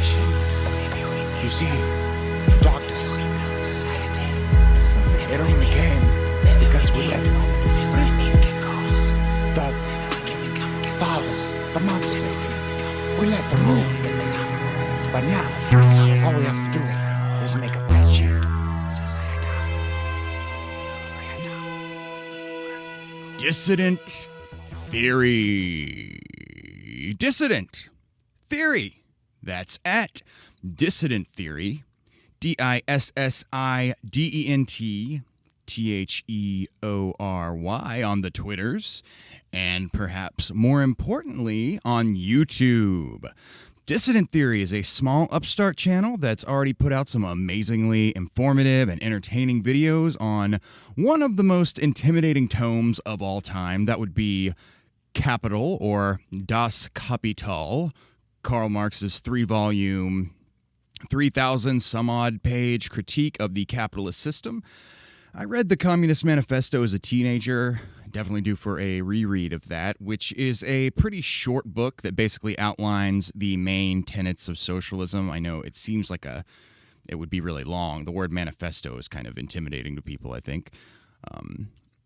You see, darkness, it only came because we let the fathers, the monsters, we let them rule. But now, all we have to do is make a breadsheet. Dissident theory. Dissident theory. That's at Dissident Theory, DISSIDENT on the Twitters, and perhaps more importantly, on YouTube. Dissident Theory is a small upstart channel that's already put out some amazingly informative and entertaining videos on one of the most intimidating tomes of all time. That would be Capital, or Das Kapital, Karl Marx's 3-volume, 3,000 some odd page critique of the capitalist system. I read the Communist Manifesto as a teenager. Definitely due for a reread of that, which is a pretty short book that basically outlines the main tenets of socialism. I know it seems like it would be really long. The word manifesto is kind of intimidating to people, I think.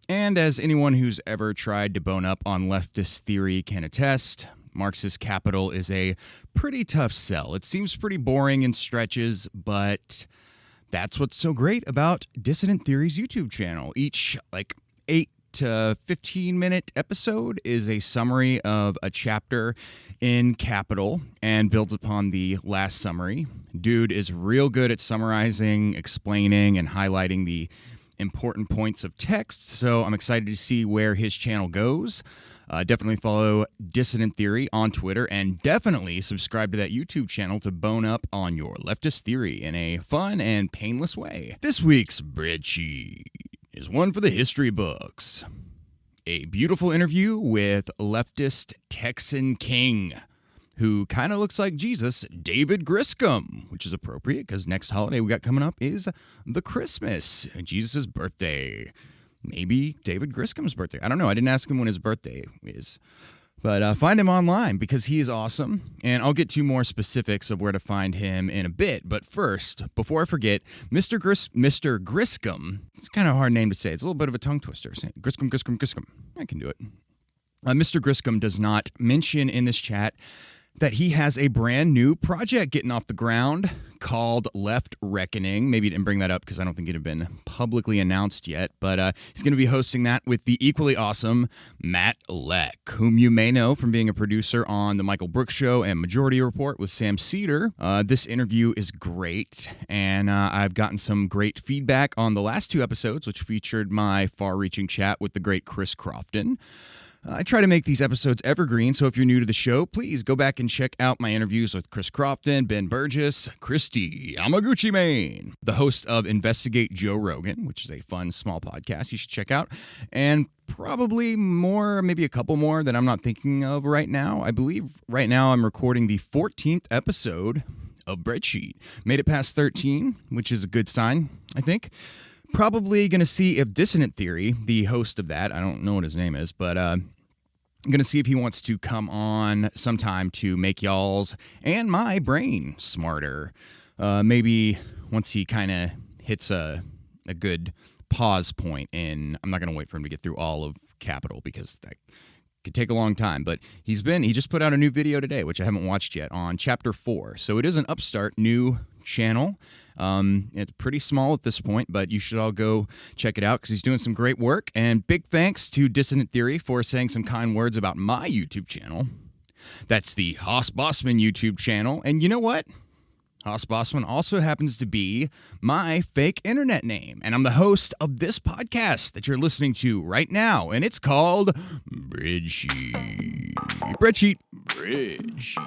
And as anyone who's ever tried to bone up on leftist theory can attest, Marx's Capital is a pretty tough sell. It seems pretty boring in stretches, but that's what's so great about Dissident Theory's YouTube channel. Each 8 to 15-minute episode is a summary of a chapter in Capital and builds upon the last summary. Dude is real good at summarizing, explaining, and highlighting the important points of text, so I'm excited to see where his channel goes. Definitely follow Dissident Theory on Twitter, and definitely subscribe to that YouTube channel to bone up on your leftist theory in a fun and painless way. This week's Breadsheet is one for the history books. A beautiful interview with leftist Texan king, who kind of looks like Jesus, David Griscom, which is appropriate because next holiday we got coming up is the Christmas, Jesus' birthday. Maybe David Griscom's birthday. I don't know. I didn't ask him when his birthday is. But find him online because he is awesome. And I'll get to more specifics of where to find him in a bit. But first, before I forget, Mr. Griscom, it's kind of a hard name to say. It's a little bit of a tongue twister. Griscom. I can do it. Mr. Griscom does not mention in this chat that he has a brand new project getting off the ground called Left Reckoning. Maybe he didn't bring that up because I don't think it had been publicly announced yet, but he's going to be hosting that with the equally awesome Matt Lech, whom you may know from being a producer on The Michael Brooks Show and Majority Report with Sam Cedar. This interview is great, and I've gotten some great feedback on the last 2 episodes, which featured my far-reaching chat with the great Chris Crofton. I try to make these episodes evergreen, so if you're new to the show, please go back and check out my interviews with Chris Crofton, Ben Burgis, Christy Yamaguchi Main, the host of Investigate Joe Rogan, which is a fun, small podcast you should check out, and probably more, maybe a couple more that I'm not thinking of right now. I believe right now I'm recording the 14th episode of Breadsheet. Made it past 13, which is a good sign, I think. Probably going to see if Dissident Theory, the host of that, I don't know what his name is, but I'm going to see if he wants to come on sometime to make y'all's and my brain smarter. Maybe once he kind of hits a good pause point, and I'm not going to wait for him to get through all of Capital because that could take a long time, but he just put out a new video today, which I haven't watched yet, on Chapter 4. So it is an upstart new channel. It's pretty small at this point, but you should all go check it out because he's doing some great work. And big thanks to Dissident Theory for saying some kind words about my YouTube channel. That's the Haas Bossman YouTube channel. And you know what? Haas Bossman also happens to be my fake internet name. And I'm the host of this podcast that you're listening to right now. And it's called Breadsheet. Breadsheet.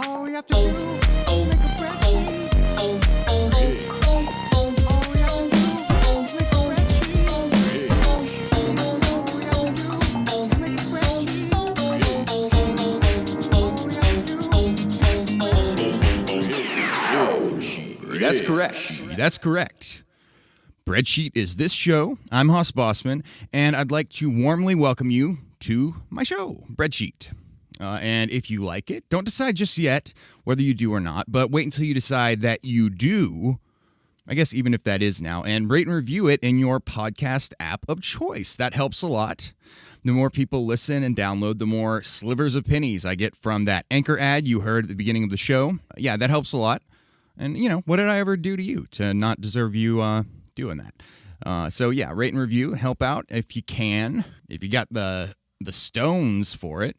All we have to do is make a breadsheet. That's correct. Breadsheet is this show. I'm Haas Bossman, and I'd like to warmly welcome you to my show, Breadsheet. And if you like it, don't decide just yet whether you do or not, but wait until you decide that you do. I guess even if that is now, and rate and review it in your podcast app of choice. That helps a lot. The more people listen and download, the more slivers of pennies I get from that Anchor ad you heard at the beginning of the show. Yeah, that helps a lot. And, what did I ever do to you to not deserve you doing that? So, yeah, rate and review, help out if you can, if you got the stones for it.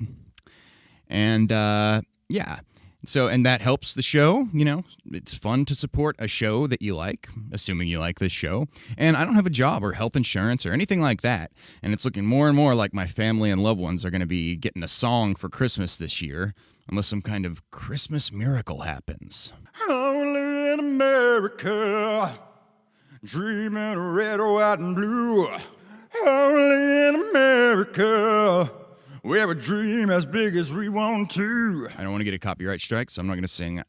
And, yeah. So, and that helps the show. It's fun to support a show that you like, assuming you like this show. And I don't have a job or health insurance or anything like that. And it's looking more and more like my family and loved ones are going to be getting a song for Christmas this year, unless some kind of Christmas miracle happens. Only in America, dreaming red, white, and blue. Only in America, we have a dream as big as we want to. I don't want to get a copyright strike, so I'm not going to sing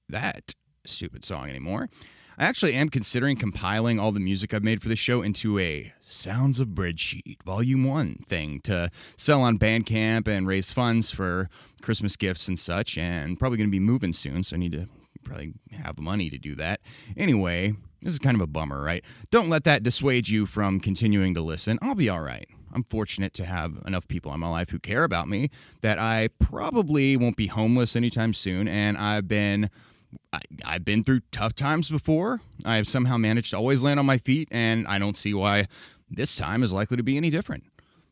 that stupid song anymore. I actually am considering compiling all the music I've made for this show into a Sounds of Breadsheet Volume 1 thing to sell on Bandcamp and raise funds for Christmas gifts and such, and probably going to be moving soon, so I need to probably have money to do that. Anyway, this is kind of a bummer, right? Don't let that dissuade you from continuing to listen. I'll be all right. I'm fortunate to have enough people in my life who care about me that I probably won't be homeless anytime soon, and I've been through tough times before. I have somehow managed to always land on my feet, and I don't see why this time is likely to be any different.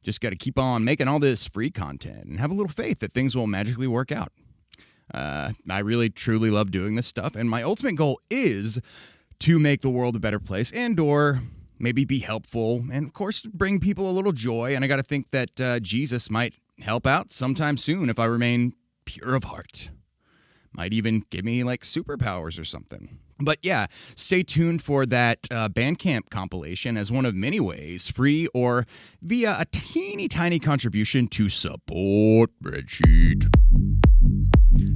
Just got to keep on making all this free content and have a little faith that things will magically work out. I really, truly love doing this stuff, and my ultimate goal is to make the world a better place and/or maybe be helpful, and of course bring people a little joy. And I got to think that Jesus might help out sometime soon if I remain pure of heart. Might even give me like superpowers or something. But yeah, stay tuned for that Bandcamp compilation as one of many ways, free or via a teeny tiny contribution to support Breadsheet.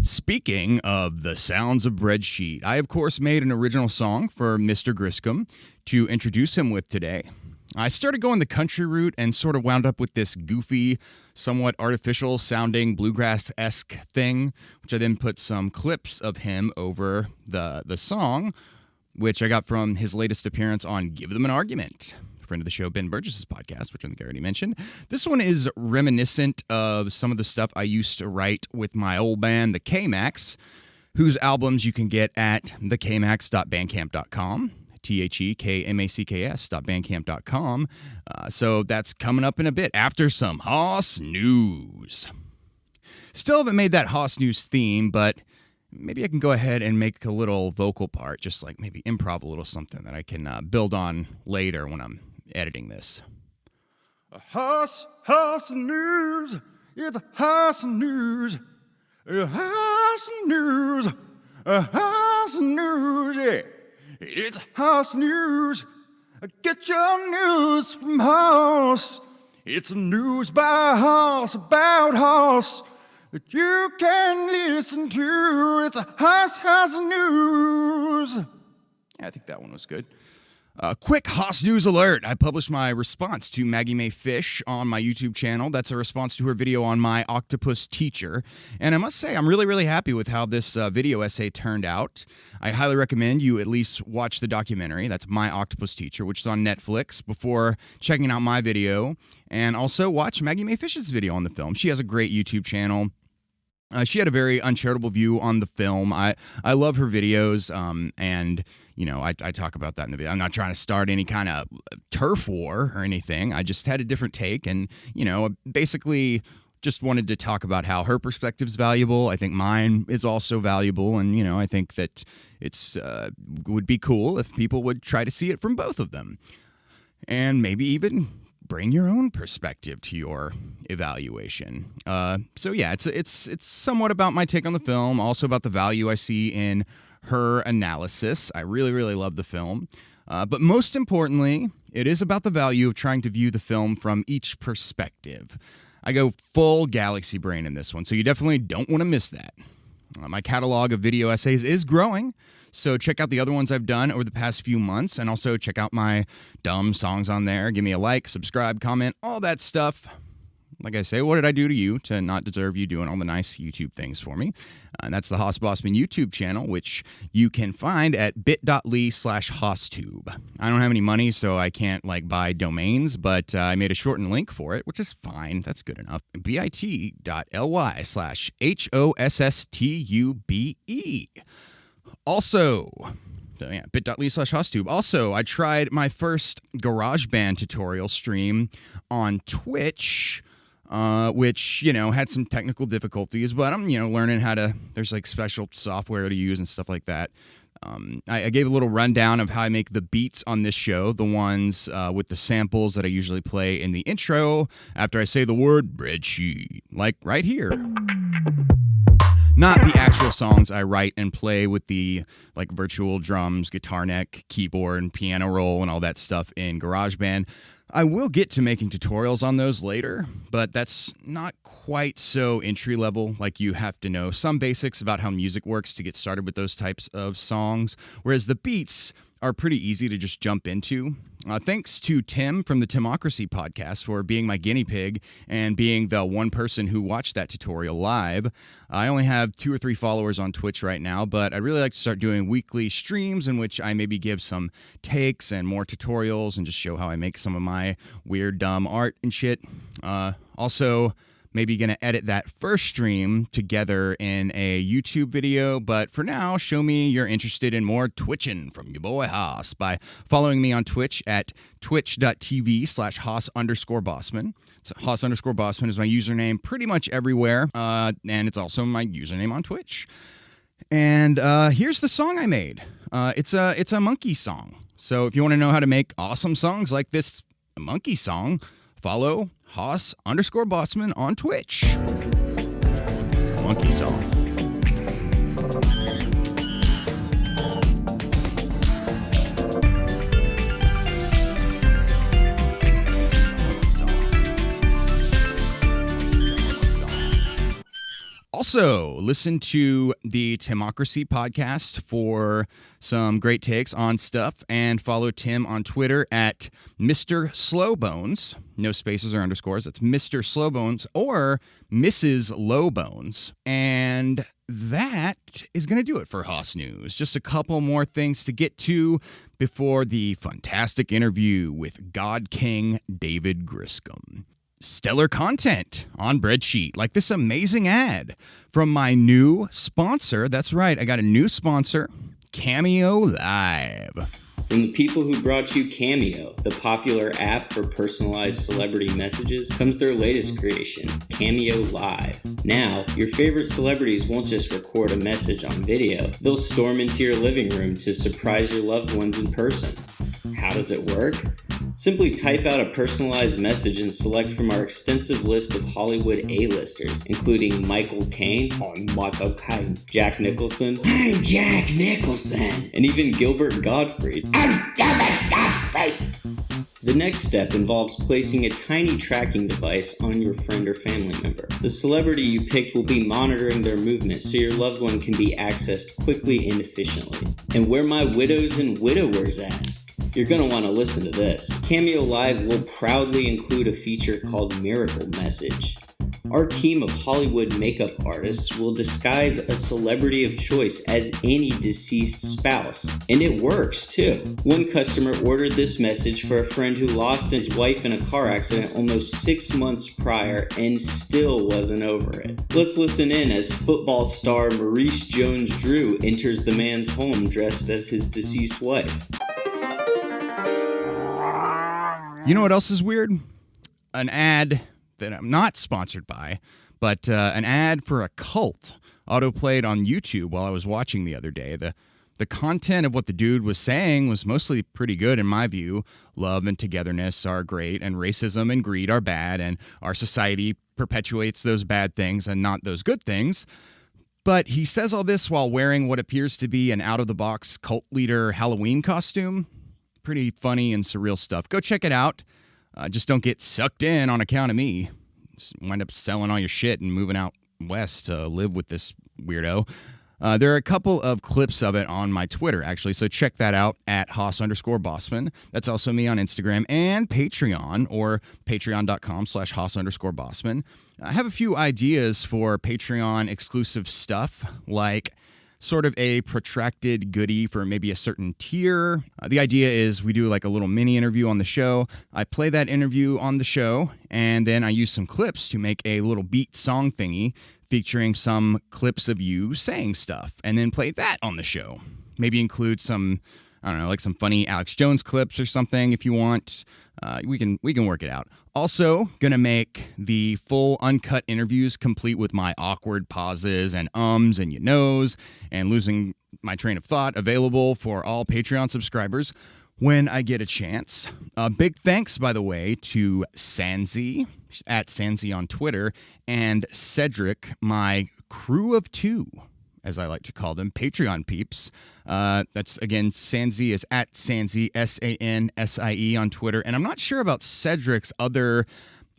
Speaking of the sounds of Breadsheet, I of course made an original song for Mr. Griscom to introduce him with today. I started going the country route and sort of wound up with this goofy, somewhat artificial sounding bluegrass-esque thing, which I then put some clips of him over the song, which I got from his latest appearance on Give Them an Argument, friend of the show Ben Burgis' podcast, which I think I already mentioned. This one is reminiscent of some of the stuff I used to write with my old band, the K-Max, whose albums you can get at thekmax.bandcamp.com. THEKMACKS.bandcamp.com. So that's coming up in a bit after some Hoss News. Still haven't made that Hoss News theme, but maybe I can go ahead and make a little vocal part, just like maybe improv a little something that I can build on later when I'm editing this. Hoss News. It's a Hoss News. A Hoss News. A Hoss News. Yeah. It's Hoss News. Get your news from Hoss. It's news by Hoss about Hoss that you can listen to. It's a Hoss News. Yeah, I think that one was good. Quick Hoss News alert. I published my response to Maggie Mae Fish on my YouTube channel. That's a response to her video on my octopus teacher. And I must say, I'm really, really happy with how this video essay turned out. I highly recommend you at least watch the documentary. That's My Octopus Teacher, which is on Netflix, before checking out my video. And also watch Maggie Mae Fish's video on the film. She has a great YouTube channel. She had a very uncharitable view on the film. I love her videos, and I talk about that in the video. I'm not trying to start any kind of turf war or anything. I just had a different take, and basically just wanted to talk about how her perspective is valuable. I think mine is also valuable, and I think that it's would be cool if people would try to see it from both of them, and maybe even bring your own perspective to your evaluation. So yeah, it's somewhat about my take on the film, also about the value I see in her analysis. I really, really love the film. But most importantly, it is about the value of trying to view the film from each perspective. I go full galaxy brain in this one, so you definitely don't want to miss that. My catalog of video essays is growing, so check out the other ones I've done over the past few months, and also check out my dumb songs on there. Give me a like, subscribe, comment, all that stuff. like I say, what did I do to you to not deserve you doing all the nice YouTube things for me? And that's the Hoss Bossman YouTube channel, which you can find at bit.ly/HossTube. I don't have any money, so I can't buy domains, but I made a shortened link for it, which is fine. That's good enough. bit.ly/HOSSTUBE. Also, bit.ly/HossTube. Also, I tried my first GarageBand tutorial stream on Twitch, which, had some technical difficulties, but I'm, learning how to, there's special software to use and stuff like that. I gave a little rundown of how I make the beats on this show, the ones with the samples that I usually play in the intro after I say the word Breadsheet, like right here. Not the actual songs I write and play with the virtual drums, guitar neck, keyboard, and piano roll and all that stuff in GarageBand. I will get to making tutorials on those later, but that's not quite so entry level. You have to know some basics about how music works to get started with those types of songs, whereas the beats are pretty easy to just jump into. Thanks to Tim from the Timocracy podcast for being my guinea pig and being the one person who watched that tutorial live. I only have 2 or 3 followers on Twitch right now, but I'd really like to start doing weekly streams in which I maybe give some takes and more tutorials and just show how I make some of my weird, dumb art and shit. Also, maybe going to edit that first stream together in a YouTube video. But for now, show me you're interested in more twitching from your boy Hoss by following me on Twitch at twitch.tv/Hoss_Bossman. So Hoss_Bossman is my username pretty much everywhere. And it's also my username on Twitch. And here's the song I made. It's a monkey song. So if you want to know how to make awesome songs like this monkey song, follow Hoss_Bossman on Twitch. Monkey song. Also, listen to the Timocracy podcast for some great takes on stuff, and follow Tim on Twitter at Mr. Slowbones. No spaces or underscores. That's Mr. Slowbones or Mrs. Lowbones. And that is going to do it for Hoss News. Just a couple more things to get to before the fantastic interview with God King David Griscom. Stellar content on Breadsheet, like this amazing ad from my new sponsor. That's right, I got a new sponsor, Cameo Live. From the people who brought you Cameo, the popular app for personalized celebrity messages, comes their latest creation, Cameo Live. Now, your favorite celebrities won't just record a message on video, they'll storm into your living room to surprise your loved ones in person. How does it work? Simply type out a personalized message and select from our extensive list of Hollywood A-listers, including Michael Caine, I'm Michael Caine, Jack Nicholson, I'm Jack Nicholson, and even Gilbert Gottfried, I'm Gilbert Gottfried. The next step involves placing a tiny tracking device on your friend or family member. The celebrity you picked will be monitoring their movement so your loved one can be accessed quickly and efficiently. And where my widows and widowers at? You're going to want to listen to this. Cameo Live will proudly include a feature called Miracle Message. Our team of Hollywood makeup artists will disguise a celebrity of choice as any deceased spouse. And it works, too. One customer ordered this message for a friend who lost his wife in a car accident almost 6 months prior and still wasn't over it. Let's listen in as football star Maurice Jones-Drew enters the man's home dressed as his deceased wife. You know what else is weird? An ad that I'm not sponsored by, but an ad for a cult autoplayed on YouTube while I was watching the other day. The content of what the dude was saying was mostly pretty good in my view. Love and togetherness are great, and racism and greed are bad, and our society perpetuates those bad things and not those good things. But he says all this while wearing what appears to be an out-of-the-box cult leader Halloween costume. Pretty funny and surreal stuff. Go check it out. Just don't get sucked in on account of me. Just wind up selling all your shit and moving out west to live with this weirdo. There are a couple of clips of it on my Twitter, actually, so check that out at Haas_Bossman. That's also me on Instagram and Patreon, or patreon.com/Haas_Bossman. I have a few ideas for Patreon exclusive stuff, like sort of a protracted goodie for maybe a certain tier. The idea is we do like a little mini interview on the show. I play that interview on the show, and then I use some clips to make a little beat song thingy featuring some clips of you saying stuff, and then play that on the show. Maybe include some, I don't know, like some funny Alex Jones clips or something if you want. We can work it out. Also, gonna make the full uncut interviews complete with my awkward pauses and ums and you knows and losing my train of thought available for all Patreon subscribers when I get a chance. Big thanks, by the way, to Sanzi, at Sanzi on Twitter, and Cedric, my crew of two, as I like to call them, Patreon peeps. That's, again, Sanzi is at Sanzi, Sansie on Twitter. And I'm not sure about Cedric's other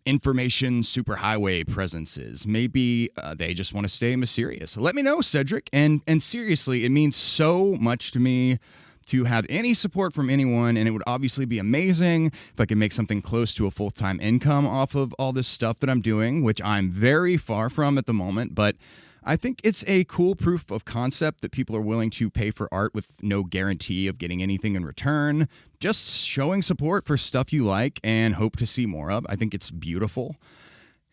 information superhighway presences. Maybe they just want to stay mysterious. Let me know, Cedric. And seriously, it means so much to me to have any support from anyone, and it would obviously be amazing if I could make something close to a full-time income off of all this stuff that I'm doing, which I'm very far from at the moment, but I think it's a cool proof of concept that people are willing to pay for art with no guarantee of getting anything in return, just showing support for stuff you like and hope to see more of. I think it's beautiful.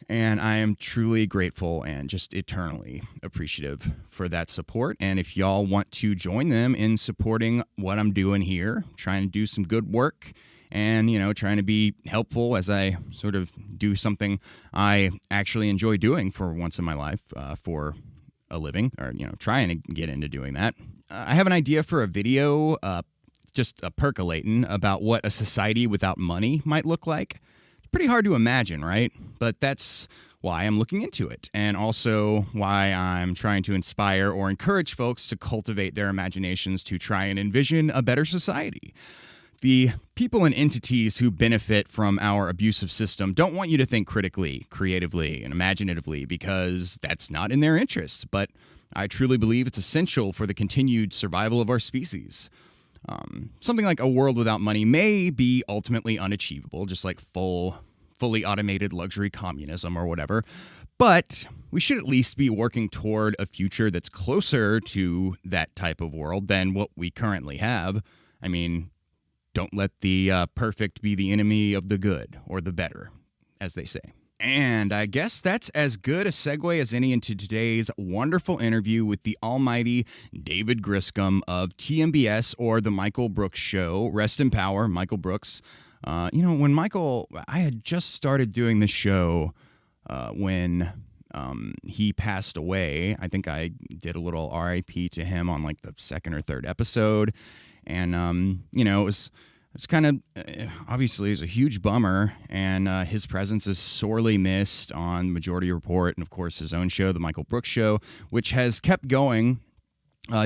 And I am truly grateful and just eternally appreciative for that support. And if y'all want to join them in supporting what I'm doing here, trying to do some good work and, trying to be helpful as I sort of do something I actually enjoy doing for once in my life for a living, or, trying to get into doing that. I have an idea for a video, just percolating about what a society without money might look like. Pretty hard to imagine, right? But that's why I'm looking into it, and also why I'm trying to inspire or encourage folks to cultivate their imaginations to try and envision a better society. The people and entities who benefit from our abusive system don't want you to think critically, creatively, and imaginatively, because that's not in their interests. But I truly believe it's essential for the continued survival of our species. Something like a world without money may be ultimately unachievable, just like fully automated luxury communism or whatever. But we should at least be working toward a future that's closer to that type of world than what we currently have. I mean, don't let the perfect be the enemy of the good, or the better, as they say. And I guess that's as good a segue as any into today's wonderful interview with the almighty David Griscom of TMBS, or The Michael Brooks Show. Rest in power, Michael Brooks. I had just started doing this show when he passed away. I think I did a little RIP to him on like the second or third episode. And, it's kind of, obviously, it's a huge bummer, and his presence is sorely missed on Majority Report, and, of course, his own show, The Michael Brooks Show, which has kept going.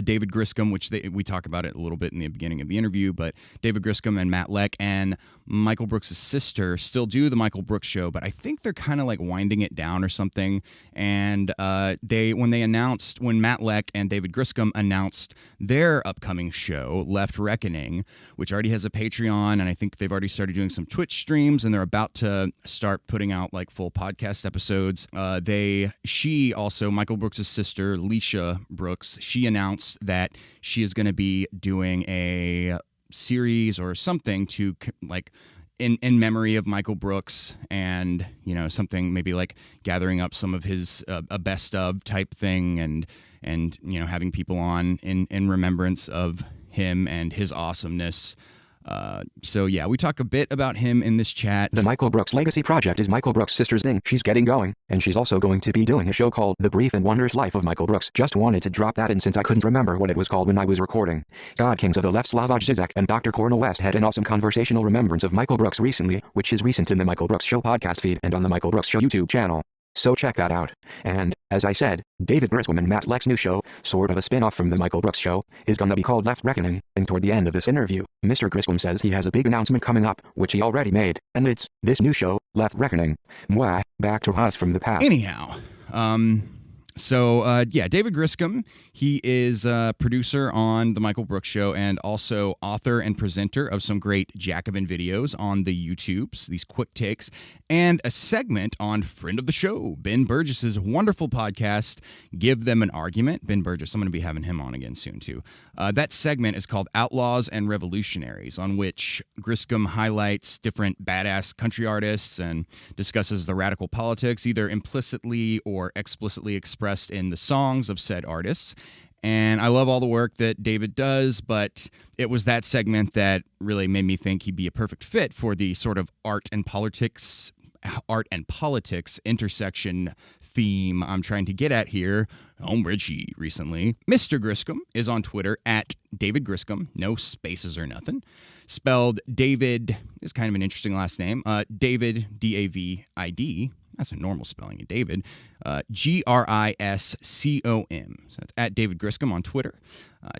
David Griscom, which we talk about it a little bit in the beginning of the interview, but David Griscom and Matt Lech and Michael Brooks' sister still do the Michael Brooks Show, but I think they're kind of like winding it down or something. And when Matt Lech and David Griscom announced their upcoming show, Left Reckoning, which already has a Patreon, and I think they've already started doing some Twitch streams, and they're about to start putting out like full podcast episodes. Michael Brooks' sister, Leisha Brooks, she announced that she is going to be doing a series or something to like in memory of Michael Brooks, and something maybe like gathering up some of his a best of type thing, and having people on in remembrance of him and his awesomeness. So yeah, we talk a bit about him in this chat. The Michael Brooks Legacy Project is Michael Brooks' sister's thing. She's getting going, and she's also going to be doing a show called The Brief and Wondrous Life of Michael Brooks. Just wanted to drop that in since I couldn't remember what it was called when I was recording. God Kings of the Left, Slavoj Zizek and Dr. Cornel West had an awesome conversational remembrance of Michael Brooks recently, which is recent in the Michael Brooks Show podcast feed and on the Michael Brooks Show YouTube channel. So check that out. And, as I said, David Griscom and Matt Lech's new show, sort of a spin-off from the Michael Brooks Show, is gonna be called Left Reckoning, and toward the end of this interview, Mr. Griscom says he has a big announcement coming up, which he already made, and it's this new show, Left Reckoning. Mwah, back to us from the past. Anyhow, David Griscom, he is a producer on The Michael Brooks Show and also author and presenter of some great Jacobin videos on the YouTubes, these quick takes, and a segment on friend of the show, Ben Burgis's wonderful podcast, Give Them an Argument. Ben Burgis, I'm going to be having him on again soon, too. That segment is called Outlaws and Revolutionaries, on which Griscom highlights different badass country artists and discusses the radical politics, either implicitly or explicitly expressed in the songs of said artists. And I love all the work that David does, but it was that segment that really made me think he'd be a perfect fit for the sort of art and politics intersection theme I'm trying to get at here on Breadsheet recently. Mr. Griscom is on Twitter at David Griscom, no spaces or nothing. Spelled David is kind of an interesting last name. David, D-A-V-I-D. That's a normal spelling of David. Griscom. So that's at David Griscom on Twitter.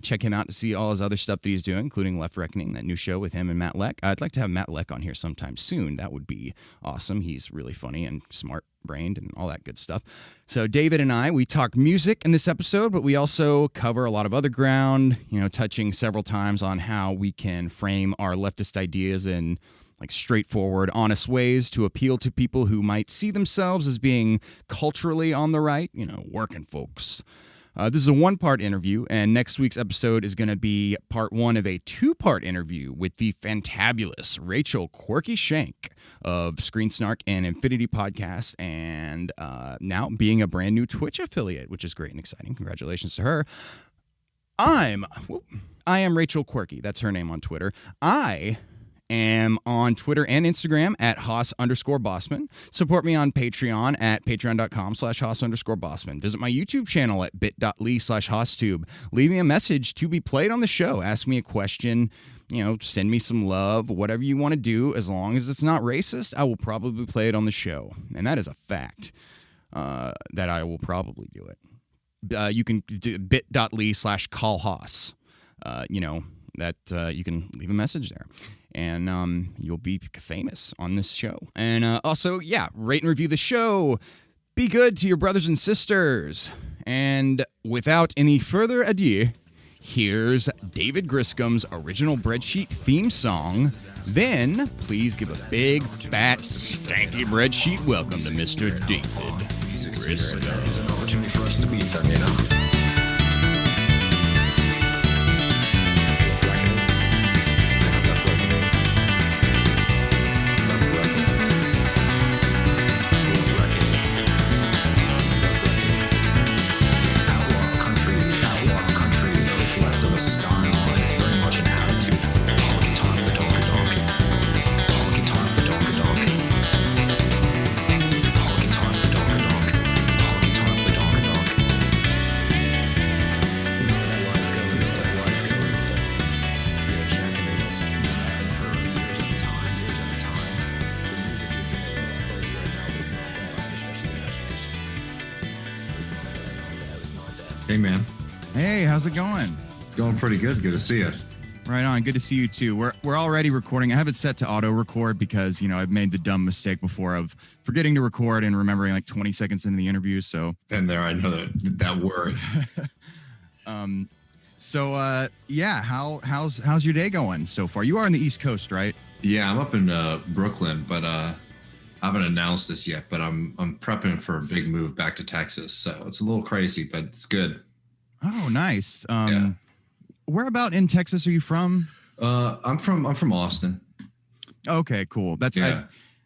Check him out to see all his other stuff that he's doing, including Left Reckoning, that new show with him and Matt Lech. I'd like to have Matt Lech on here sometime soon. That would be awesome. He's really funny and smart-brained and all that good stuff. So David and I, we talk music in this episode, but we also cover a lot of other ground, touching several times on how we can frame our leftist ideas in straightforward, honest ways to appeal to people who might see themselves as being culturally on the right, working folks. This is a one-part interview, and next week's episode is going to be part one of a two-part interview with the fantabulous Rachel Quirky Shank of Screen Snark and Infinity Podcast, and now being a brand new Twitch affiliate, which is great and exciting. Congratulations to her. I am Rachel Quirky. That's her name on Twitter. I am on Twitter and Instagram at Haas_Bossman. Support me on Patreon at patreon.com/Haas_Bossman. Visit my YouTube channel at bit.ly/HaasTube. Leave me a message to be played on the show. Ask me a question, send me some love, whatever you want to do. As long as it's not racist, I will probably play it on the show. And that is a fact that I will probably do it. You can do bit.ly/callhaas. That you can leave a message there. And you'll be famous on this show. And also, rate and review the show. Be good to your brothers and sisters. And without any further ado, here's David Griscom's original Breadsheet theme song. Then, please give a big, fat, stanky Breadsheet welcome to Mr. David Griscom. It's an opportunity for us to beat them, Hey, man. Hey, how's it going? It's going pretty good. Good to see you. Right on. Good to see you too. We're already recording. I have it set to auto record because, I've made the dumb mistake before of forgetting to record and remembering 20 seconds into the interview. So And there, I know that word. How's your day going so far? You are on the East Coast, right? Yeah, I'm up in Brooklyn, but I haven't announced this yet, but I'm prepping for a big move back to Texas. So it's a little crazy, but it's good. Oh, nice. Yeah. Where about in Texas are you from? I'm from Austin. Okay, cool. That's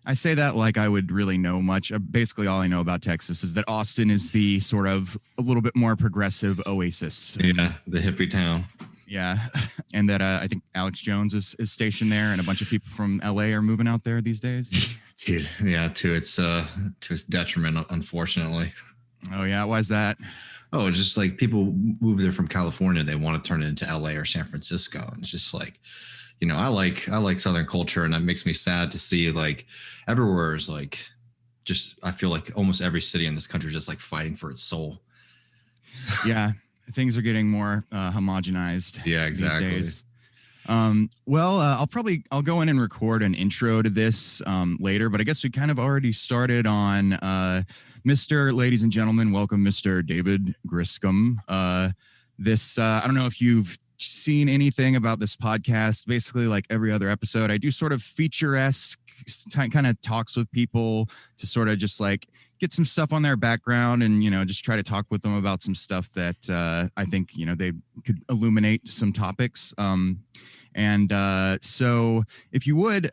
I say that like I would really know much. Basically, all I know about Texas is that Austin is the sort of a little bit more progressive oasis. Yeah, the hippie town. Yeah, and that I think Alex Jones is stationed there, and a bunch of people from LA are moving out there these days. Dude, yeah, to its detriment, unfortunately. Oh yeah, why is that? Oh, just like people move there from California, they want to turn it into LA or San Francisco. And it's just like, I like Southern culture, and that makes me sad to see everywhere is I feel like almost every city in this country is just fighting for its soul. Yeah, things are getting more homogenized. Yeah, exactly. These days. I'll go in and record an intro to this later, but I guess we kind of already started on Ladies and gentlemen, welcome Mr. David Griscom. I don't know if you've seen anything about this podcast. Basically, like every other episode, I do sort of feature-esque kind of talks with people to sort of just like get some stuff on their background and, just try to talk with them about some stuff that I think, they could illuminate some topics. So if you would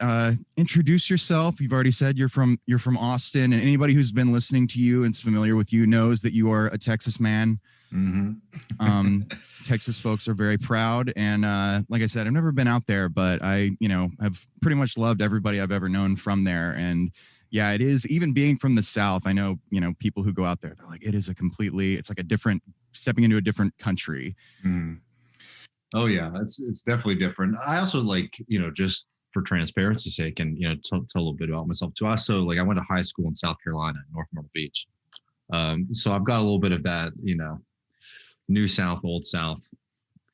introduce yourself. You've already said you're from Austin, and anybody who's been listening to you and is familiar with you knows that you are a Texas man. Mm-hmm. Texas folks are very proud. And like I said, I've never been out there, but I, have pretty much loved everybody I've ever known from there. And yeah, it is, even being from the South, I know, people who go out there, they're like, it's like stepping into a different country. Mm. Oh yeah, it's definitely different. I also like, just for transparency's sake and, tell a little bit about myself too. Also, like I went to high school in South Carolina, North Myrtle Beach. So I've got a little bit of that, New South, Old South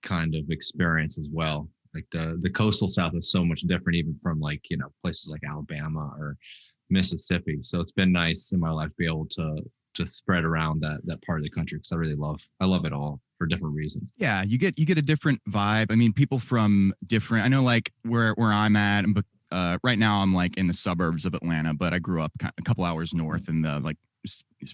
kind of experience as well. Like the coastal South is so much different, even from like, places like Alabama or Mississippi. So it's been nice in my life to be able to spread around that part of the country, because I love it all for different reasons. Yeah, you get a different vibe. I mean, people from different, I know like where I'm at, but right now I'm like in the suburbs of Atlanta, but I grew up a couple hours north in the like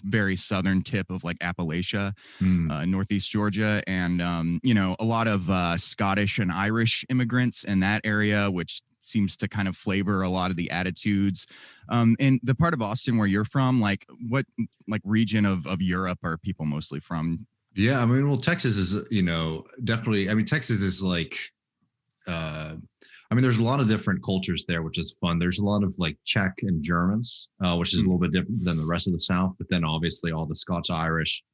very southern tip of like Appalachia, Northeast Georgia. And, a lot of Scottish and Irish immigrants in that area, which seems to kind of flavor a lot of the attitudes. And the part of Austin where you're from, like what like region of Europe are people mostly from? Yeah, I mean, well, Texas is, definitely, I mean, Texas is like, there's a lot of different cultures there, which is fun. There's a lot of like Czech and Germans, which is a little bit different than the rest of the South. But then obviously all the Scots Irish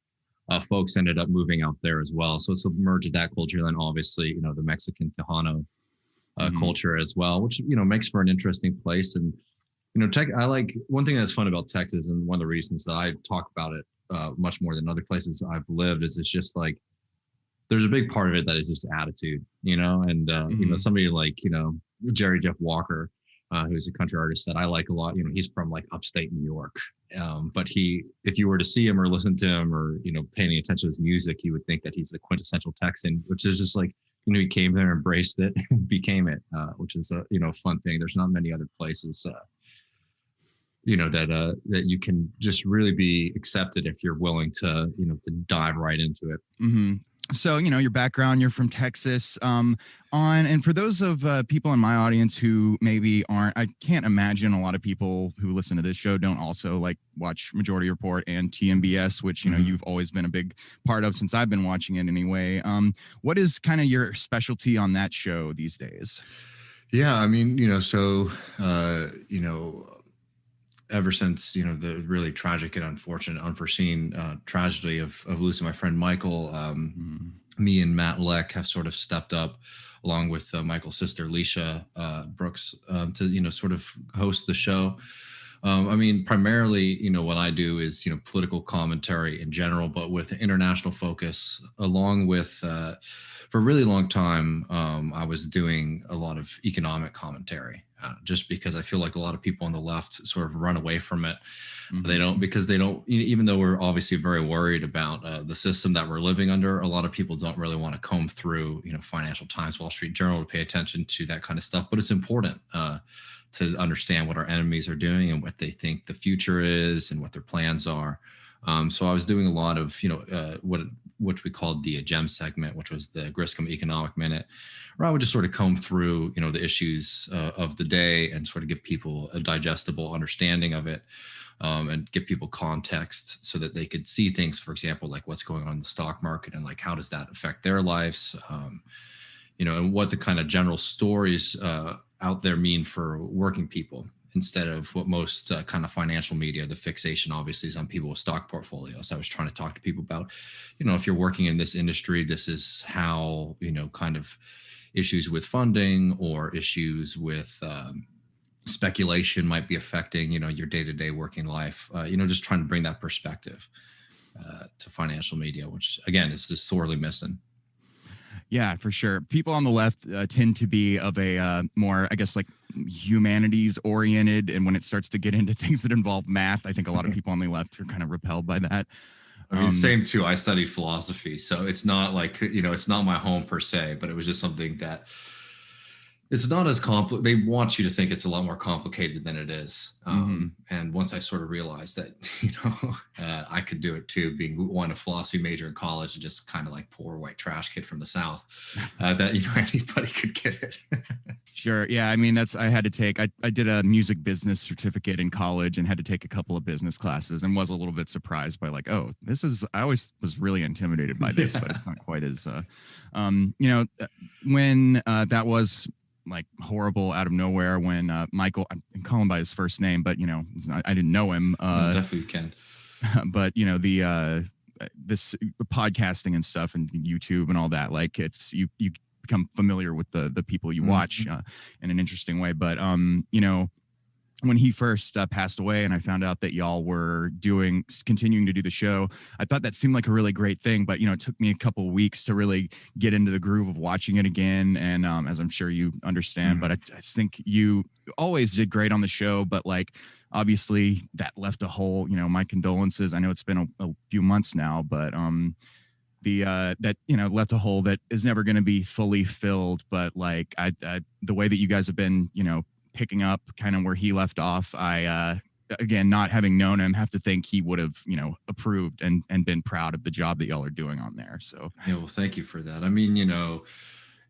folks ended up moving out there as well. So it's a merge of that culture. And then obviously, the Mexican Tejano culture as well, which, makes for an interesting place. And, I like one thing that's fun about Texas, and one of the reasons that I talk about it much more than other places I've lived, is it's just like, there's a big part of it that is just attitude, and, somebody like, Jerry Jeff Walker, who's a country artist that I like a lot, he's from like upstate New York. But if you were to see him or listen to him or, pay any attention to his music, you would think that he's the quintessential Texan, which is just like, he came there, embraced it, and became it, which is a, fun thing. There's not many other places, that you can just really be accepted if you're willing to, to dive right into it. Mm-hmm. So, your background, you're from Texas, and for those of people in my audience who maybe aren't, I can't imagine a lot of people who listen to this show don't also like watch Majority Report and TMBS, which, you've always been a big part of since I've been watching it anyway. What is kind of your specialty on that show these days? Yeah, I mean, ever since, the really tragic and unfortunate, unforeseen tragedy of losing my friend Michael, me and Matt Lech have sort of stepped up, along with Michael's sister, Leisha Brooks, to, sort of host the show. Primarily, what I do is, political commentary in general, but with international focus, along with, for a really long time, I was doing a lot of economic commentary, just because I feel like a lot of people on the left sort of run away from it. Mm-hmm. They don't, even though we're obviously very worried about the system that we're living under, a lot of people don't really want to comb through, Financial Times, Wall Street Journal to pay attention to that kind of stuff. But it's important to understand what our enemies are doing and what they think the future is and what their plans are. So I was doing a lot of, what we called the GEM segment, which was the Griscom Economic Minute, where I would just sort of comb through, the issues of the day and sort of give people a digestible understanding of it, and give people context so that they could see things, for example, like what's going on in the stock market and like how does that affect their lives, and what the kind of general stories out there mean for working people, instead of what most kind of financial media, the fixation obviously is on people with stock portfolios. I was trying to talk to people about, if you're working in this industry, this is how, kind of issues with funding or issues with speculation might be affecting, your day-to-day working life, just trying to bring that perspective to financial media, which again, is just sorely missing. Yeah, for sure. People on the left tend to be of a more, I guess, like humanities oriented, and when it starts to get into things that involve math, I think a lot of people on the left are kind of repelled by that. I mean, same too. I studied philosophy, so it's not like, it's not my home per se, but it was just something that it's not as complicated. They want you to think it's a lot more complicated than it is. And once I sort of realized that, I could do it too, being a philosophy major in college and just kind of like poor white trash kid from the South, that, anybody could get it. Sure. Yeah. I mean, I had to take, I did a music business certificate in college and had to take a couple of business classes and was a little bit surprised by like, oh, I always was really intimidated by this, but it's not quite as, when that was like horrible out of nowhere, when Michael, I call him by his first name, but it's not, I didn't know him. Definitely can. But this podcasting and stuff and YouTube and all that, like you become familiar with the people you watch in an interesting way. But when he first passed away and I found out that y'all were continuing to do the show, I thought that seemed like a really great thing, but it took me a couple of weeks to really get into the groove of watching it again. And as I'm sure you understand, but I think you always did great on the show, but like obviously that left a hole. My condolences. I know it's been a few months now, but that left a hole that is never going to be fully filled. But like the way that you guys have been picking up kind of where he left off, I again, not having known him, have to think he would have approved and been proud of the job that y'all are doing on there. So yeah, well, thank you for that. I mean,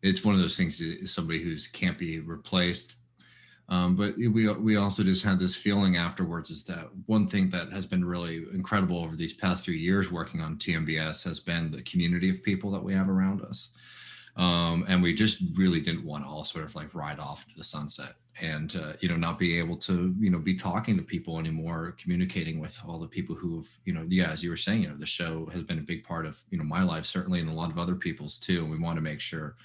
it's one of those things, somebody who's can't be replaced. But we also just had this feeling afterwards is that one thing that has been really incredible over these past few years working on TMBS has been the community of people that we have around us. And we just really didn't want to all sort of like ride off to the sunset and, not be able to, be talking to people anymore, communicating with all the people who have, as you were saying, the show has been a big part of, my life, certainly, and a lot of other people's too. And we want to make sure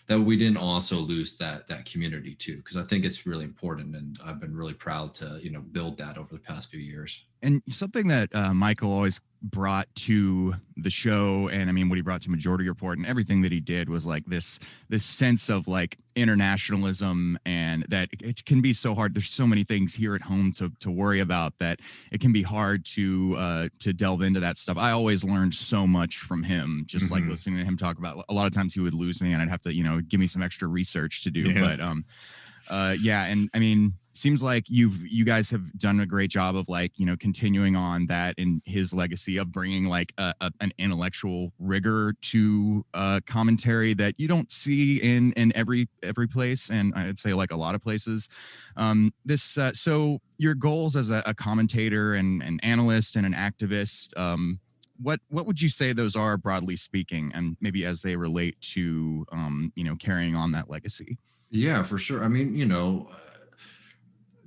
that we didn't also lose that community too, because I think it's really important. And I've been really proud to, build that over the past few years. And something that Michael always brought to the show, and I mean, what he brought to Majority Report and everything that he did was like this sense of like internationalism, and that it can be so hard. There's so many things here at home to worry about that it can be hard to delve into that stuff. I always learned so much from him, just like listening to him talk about. A lot of times he would lose me, and I'd have to give me some extra research to do. Yeah. But and I mean, seems like you guys have done a great job of like continuing on that in his legacy of bringing like an intellectual rigor to commentary that you don't see in every place, and I'd say like a lot of places. So your goals as a commentator and an analyst and an activist, what would you say those are, broadly speaking, and maybe as they relate to carrying on that legacy? Yeah, for sure. I mean,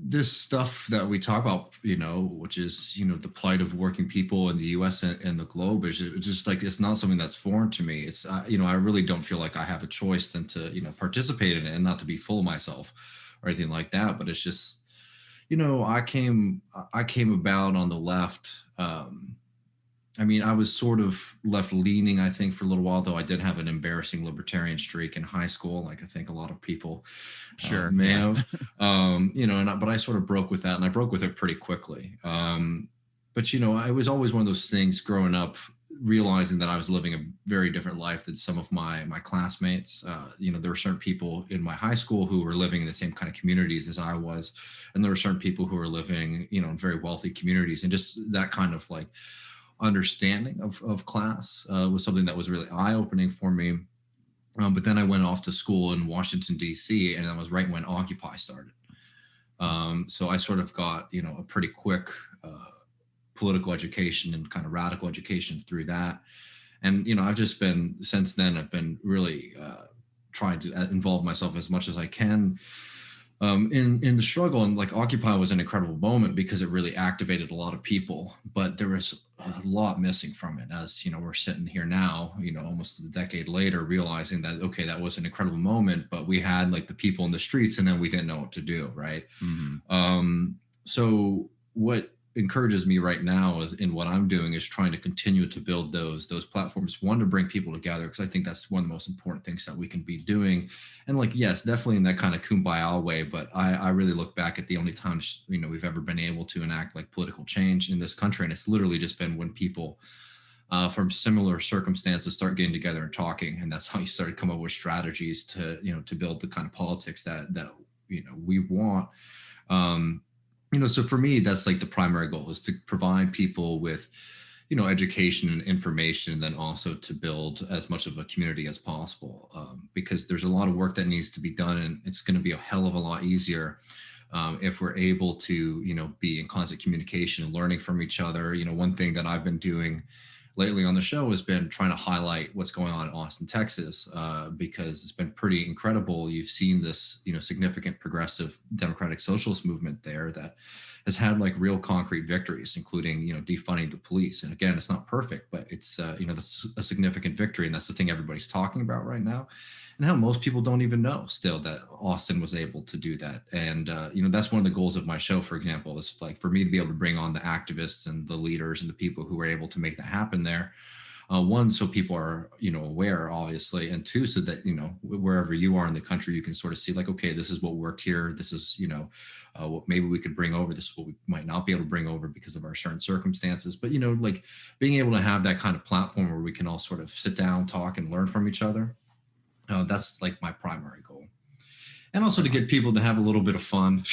this stuff that we talk about, which is, the plight of working people in the U.S. and the globe, is just like, it's not something that's foreign to me. It's, I really don't feel like I have a choice than to, participate in it, and not to be full of myself or anything like that. But it's just, I came about on the left. I mean, I was sort of left leaning, I think, for a little while, though I did have an embarrassing libertarian streak in high school, like I think a lot of people may have, but I sort of broke with that, and I broke with it pretty quickly. But, I was always one of those things growing up, realizing that I was living a very different life than some of my classmates. There were certain people in my high school who were living in the same kind of communities as I was. And there were certain people who were living, in very wealthy communities, and just that kind of like understanding of class was something that was really eye-opening for me. But then I went off to school in Washington, D.C., and that was right when Occupy started. So I sort of got, a pretty quick political education and kind of radical education through that. And, I've just been, since then, I've been really trying to involve myself as much as I can in the struggle. And like Occupy was an incredible moment because it really activated a lot of people, but there was a lot missing from it. As we're sitting here now, almost a decade later, realizing that, okay, that was an incredible moment, but we had like the people in the streets, and then we didn't know what to do. Right. So what encourages me right now is in what I'm doing is trying to continue to build those platforms. One, to bring people together, because I think that's one of the most important things that we can be doing. And like, yes, definitely in that kind of kumbaya way. But I really look back at the only times, we've ever been able to enact like political change in this country. And it's literally just been when people from similar circumstances start getting together and talking. And that's how you start to come up with strategies to, to build the kind of politics that we want. So for me, that's like the primary goal, is to provide people with, education and information, and then also to build as much of a community as possible, because there's a lot of work that needs to be done, and it's going to be a hell of a lot easier if we're able to, be in constant communication and learning from each other. One thing that I've been doing lately on the show has been trying to highlight what's going on in Austin, Texas, because it's been pretty incredible. You've seen this, significant progressive democratic socialist movement there that has had like real concrete victories, including, defunding the police. And again, it's not perfect, but it's, that's a significant victory. And that's the thing everybody's talking about right now. And how most people don't even know still that Austin was able to do that. And, that's one of the goals of my show, for example, is like for me to be able to bring on the activists and the leaders and the people who were able to make that happen there. One, so people are, aware, obviously, and two, so that, wherever you are in the country, you can sort of see like, okay, this is what worked here. This is, what maybe we could bring over. This is what we might not be able to bring over because of our certain circumstances. But, like being able to have that kind of platform where we can all sort of sit down, talk, and learn from each other. That's like my primary goal. And also to get people to have a little bit of fun.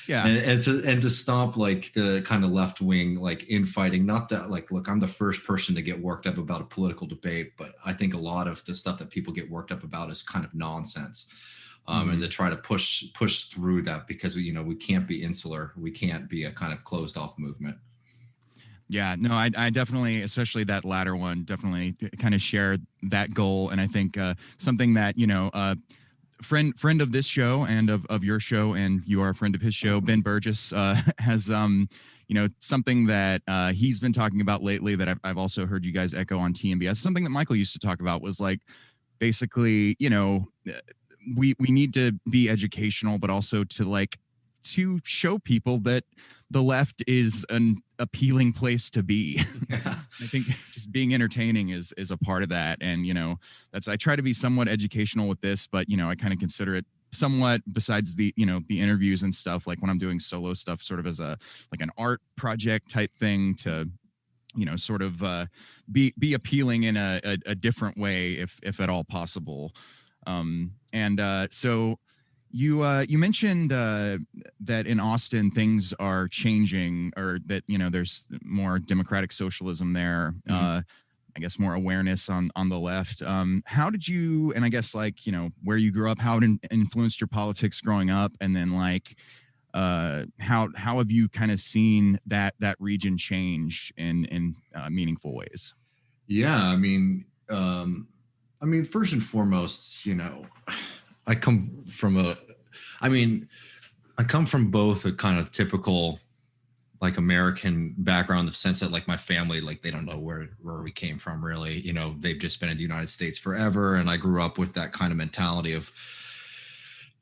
Yeah. and to stop like the kind of left wing, like infighting. Not that like, look, I'm the first person to get worked up about a political debate, but I think a lot of the stuff that people get worked up about is kind of nonsense. And to try to push through that, because we can't be insular. We can't be a kind of closed off movement. Yeah, no, I definitely, especially that latter one, definitely kind of share that goal. And I think something that, friend of this show and of your show, and you are a friend of his show, Ben Burgis, has, something that he's been talking about lately that I've also heard you guys echo on TMBS. Something that Michael used to talk about was like, basically, we need to be educational, but also to show people that the left is an appealing place to be. Yeah. I think just being entertaining is a part of that. And, I try to be somewhat educational with this, but, I kind of consider it somewhat, besides the, the interviews and stuff, like when I'm doing solo stuff, sort of as an art project type thing to, sort of be appealing in a different way, if at all possible. So you mentioned that in Austin things are changing, or that there's more democratic socialism there. Mm-hmm. I guess more awareness on the left. How did you, and I guess where you grew up, how it influenced your politics growing up, and then how have you kind of seen that region change in meaningful ways? Yeah, I mean, first and foremost, I come from both a kind of typical like American background, in the sense that like my family, like they don't know where we came from really, they've just been in the United States forever. And I grew up with that kind of mentality of,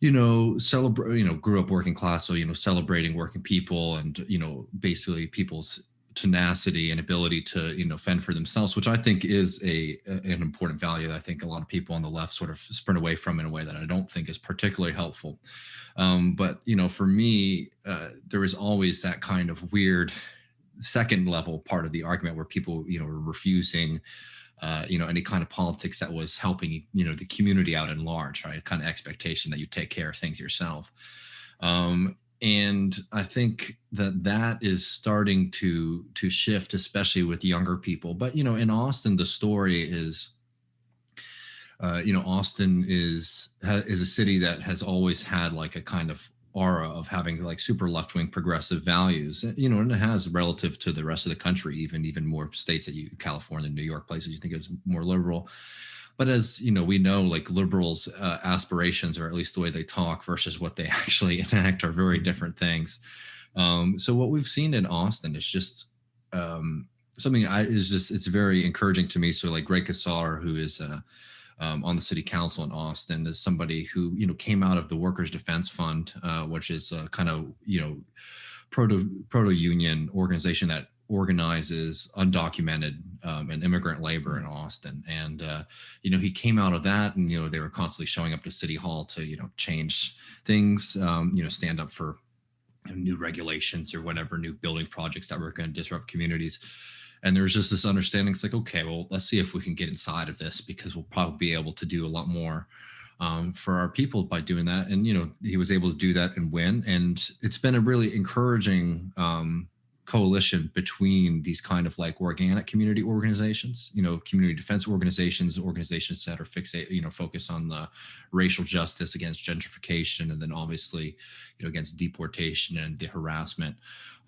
grew up working class. So, celebrating working people and, basically people's tenacity and ability to, fend for themselves, which I think is an important value that I think a lot of people on the left sort of sprint away from in a way that I don't think is particularly helpful. But, for me, there was always that kind of weird second level part of the argument where people, were refusing, any kind of politics that was helping, the community out in large, right? Kind of expectation that you take care of things yourself. And I think that is starting to shift, especially with younger people. But, in Austin, the story is, Austin is a city that has always had like a kind of aura of having like super left-wing progressive values, and it has relative to the rest of the country, even more states that California, New York, places you think is more liberal. But as we know, like liberals' aspirations, or at least the way they talk versus what they actually enact, are very different things. So what we've seen in Austin is just something it's very encouraging to me. So like Greg Casar, who is on the city council in Austin, is somebody who came out of the Workers' Defense Fund, which is kind of proto union organization that organizes undocumented and immigrant labor in Austin. And, he came out of that, and, they were constantly showing up to City Hall to, change things, stand up for new regulations or whatever, new building projects that were going to disrupt communities. And there was just this understanding. It's like, okay, well, let's see if we can get inside of this, because we'll probably be able to do a lot more for our people by doing that. And, he was able to do that and win. And it's been a really encouraging coalition between these kind of like organic community organizations, community defense organizations that are focus on the racial justice against gentrification, and then obviously, against deportation and the harassment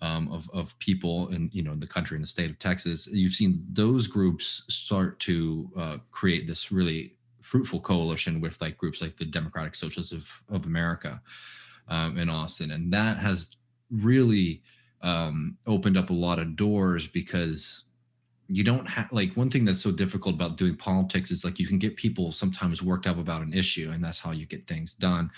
of people in, the country, in the state of Texas. You've seen those groups start to create this really fruitful coalition with like groups like the Democratic Socialists of America in Austin. And that has really opened up a lot of doors, because you don't have, like, one thing that's so difficult about doing politics is like you can get people sometimes worked up about an issue, and that's how you get things done.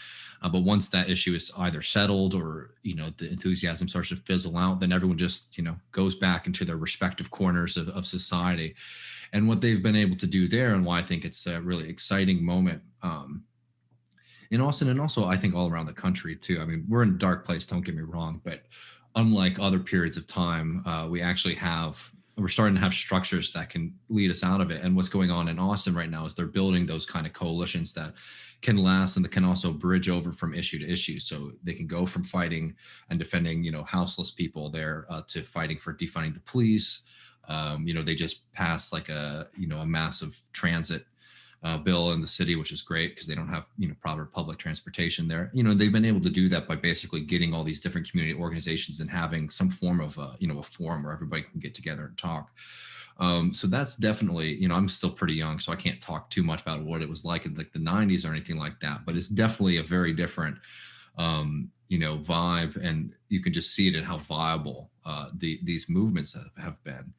But once that issue is either settled or, the enthusiasm starts to fizzle out, then everyone just, goes back into their respective corners of society. And what they've been able to do there, and why I think it's a really exciting moment in Austin, and also I think all around the country too. I mean, we're in a dark place, don't get me wrong, but unlike other periods of time, we're starting to have structures that can lead us out of it. And what's going on in Austin right now is they're building those kind of coalitions that can last, and that can also bridge over from issue to issue. So they can go from fighting and defending, houseless people there to fighting for defunding the police. They just passed like a massive transit bill in the city, which is great because they don't have, proper public transportation there. They've been able to do that by basically getting all these different community organizations and having some form of, a forum where everybody can get together and talk. So that's definitely, I'm still pretty young, so I can't talk too much about what it was like in like the 90s or anything like that, but it's definitely a very different, vibe. And you can just see it in how viable these movements have been.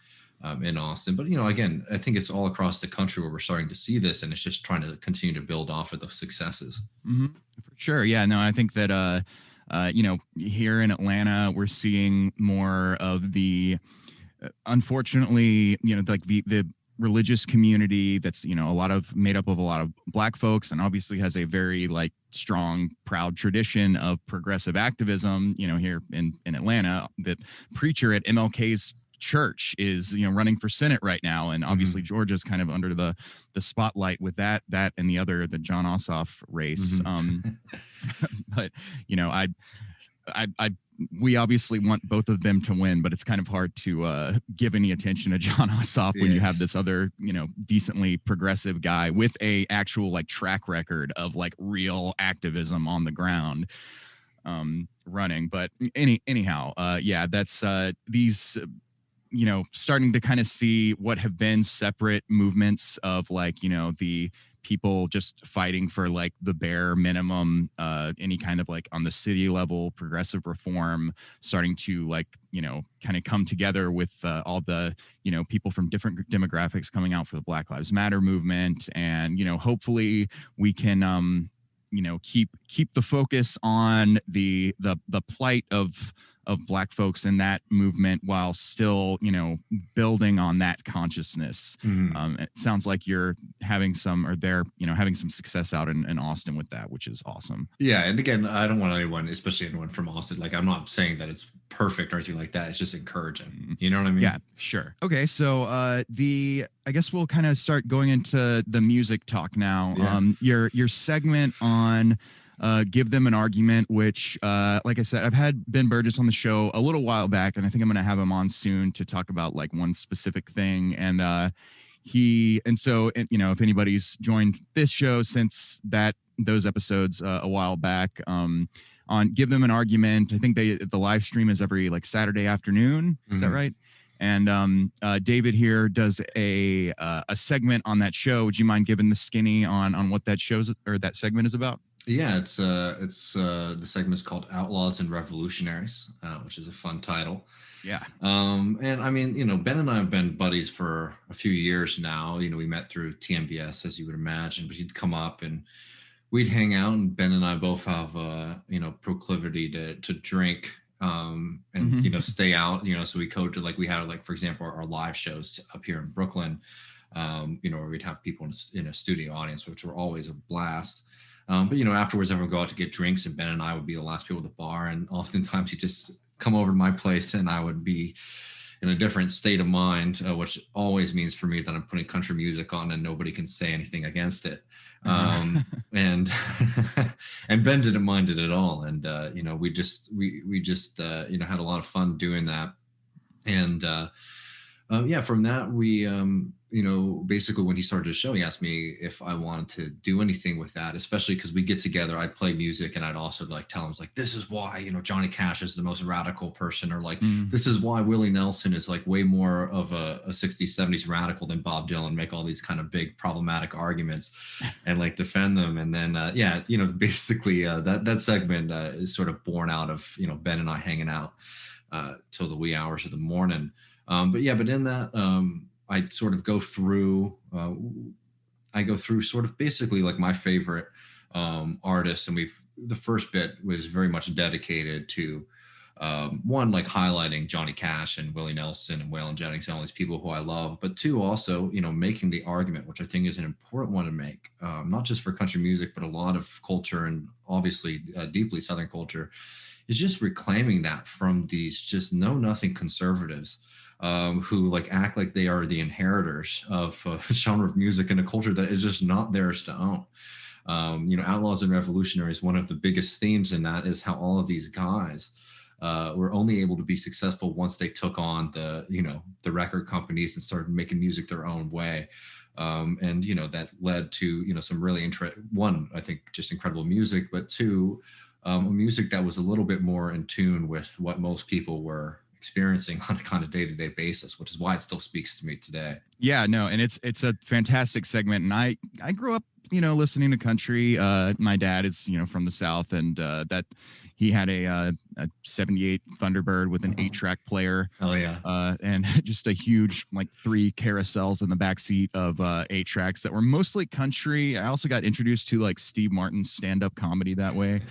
In Austin. But, again, I think it's all across the country where we're starting to see this, and it's just trying to continue to build off of the successes. Mm-hmm. For sure. Yeah, no, I think that, here in Atlanta, we're seeing more of unfortunately, like the religious community that's, made up of a lot of Black folks, and obviously has a very like strong, proud tradition of progressive activism, here in Atlanta. The preacher at MLK's church is running for Senate right now, and obviously Georgia's kind of under the spotlight with that and the John Ossoff race. But we obviously want both of them to win, but it's kind of hard to give any attention to John Ossoff when you have this other decently progressive guy with a actual like track record of like real activism on the ground running. But anyhow, that's these starting to kind of see what have been separate movements of like, the people just fighting for like the bare minimum, any kind of like on the city level, progressive reform, starting to like, kind of come together with all the, people from different demographics coming out for the Black Lives Matter movement. And, hopefully we can, keep the focus on the plight of Black folks in that movement while still, building on that consciousness. It sounds like you're having some success out in Austin with that, which is awesome. Yeah. And again, I don't want anyone, especially anyone from Austin, like I'm not saying that it's perfect or anything like that. It's just encouraging. You know what I mean? Yeah, sure. Okay. So I guess we'll kind of start going into the music talk now. Yeah. Your segment on Give Them an Argument, which, like I said, I've had Ben Burgis on the show a little while back, and I think I'm going to have him on soon to talk about like one specific thing. And if anybody's joined this show since those episodes a while back, on Give Them an Argument, I think the live stream is every like Saturday afternoon. Is that right? And David here does a segment on that show. Would you mind giving the skinny on what that that segment is about? Yeah, it's the segment is called Outlaws and Revolutionaries, which is a fun title. Yeah. And I mean, Ben and I have been buddies for a few years now. We met through TMBS, as you would imagine, but he'd come up and we'd hang out, and Ben and I both have proclivity to drink and you know, stay out, you know. So we code to, like, we had, like, for example, our live shows up here in Brooklyn, you know, where we'd have people in a studio audience, which were always a blast. But you know, afterwards, everyone would go out to get drinks, and Ben and I would be the last people at the bar, and oftentimes he'd just come over to my place, and I would be in a different state of mind, which always means for me that I'm putting country music on and nobody can say anything against it. And and Ben didn't mind it at all. And you know, we just you know, had a lot of fun doing that. And yeah, from that, we you know, basically when he started the show, he asked me if I wanted to do anything with that, especially because we get together, I'd play music, and I'd also like tell him, like, this is why, you know, Johnny Cash is the most radical person, or like, this is why Willie Nelson is like way more of a 60s, 70s radical than Bob Dylan, make all these kind of big problematic arguments and like defend them. And then, yeah, you know, basically that segment is sort of born out of, you know, Ben and I hanging out till the wee hours of the morning. But yeah, but in that, I sort of go through, sort of basically like my favorite artists. And the first bit was very much dedicated to one, like highlighting Johnny Cash and Willie Nelson and Waylon Jennings and all these people who I love, but two, also, you know, making the argument, which I think is an important one to make, not just for country music, but a lot of culture, and obviously deeply Southern culture, is just reclaiming that from these just know-nothing conservatives who like act like they are the inheritors of a genre of music and a culture that is just not theirs to own. You know, Outlaws and Revolutionaries, one of the biggest themes in that is how all of these guys were only able to be successful once they took on the record companies and started making music their own way. And, you know, that led to, you know, some really one, I think, just incredible music, but two, music that was a little bit more in tune with what most people were experiencing on a kind of day-to-day basis, which is why it still speaks to me today. Yeah, no, and it's a fantastic segment. And I grew up, you know, listening to country. My dad is, you know, from the South, and that he had a 78 Thunderbird with an 8-track player. Oh yeah. And just a huge, like, 3 carousels in the back seat of 8 tracks that were mostly country. I also got introduced to like Steve Martin's stand-up comedy that way.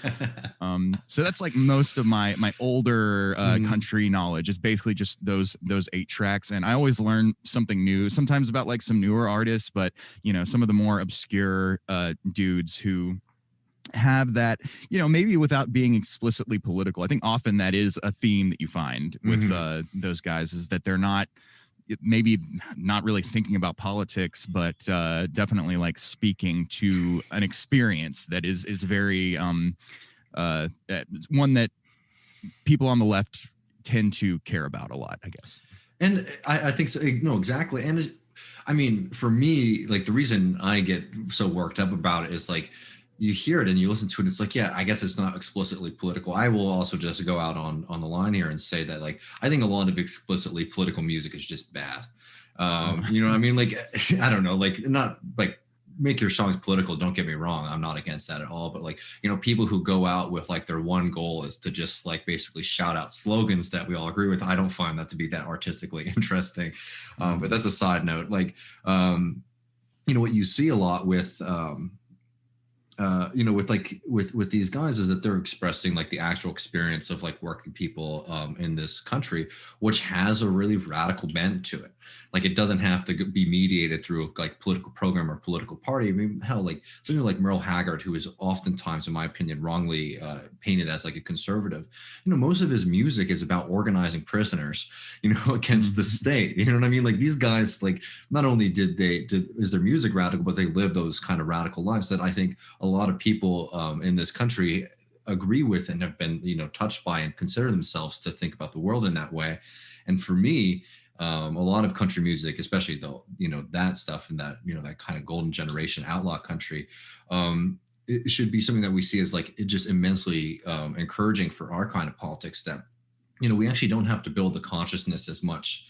So that's like most of my older country knowledge is basically just those 8 tracks. And I always learn something new, sometimes about like some newer artists, but, you know, some of the more obscure dudes who have that, you know, maybe without being explicitly political. I think often that is a theme that you find with those guys, is that they're not maybe not really thinking about politics, but definitely like speaking to an experience that is very one that people on the left tend to care about a lot, I guess. And I think so. No, exactly. And I mean, for me, like, the reason I get so worked up about it is like, you hear it and you listen to it, it's like, yeah, I guess it's not explicitly political. I will also just go out on the line here and say that, like, I think a lot of explicitly political music is just bad. You know what I mean? Like, I don't know, like, not like make your songs political, don't get me wrong, I'm not against that at all, but like, you know, people who go out with like their one goal is to just like basically shout out slogans that we all agree with, I don't find that to be that artistically interesting. But that's a side note. Like, you know, what you see a lot with you know, with these guys is that they're expressing like the actual experience of like working people in this country, which has a really radical bent to it. Like, it doesn't have to be mediated through like political program or political party. I mean, hell, like something like Merle Haggard, who is oftentimes, in my opinion, wrongly painted as like a conservative. You know, most of his music is about organizing prisoners, you know, against the state. You know what I mean? Like, these guys, like, not only is their music radical, but they live those kind of radical lives that I think a lot of people in this country agree with and have been, you know, touched by and consider themselves to think about the world in that way. And for me, a lot of country music, especially though, you know, that stuff and that, you know, that kind of golden generation outlaw country, it should be something that we see as like, it just immensely encouraging for our kind of politics, that, you know, we actually don't have to build the consciousness as much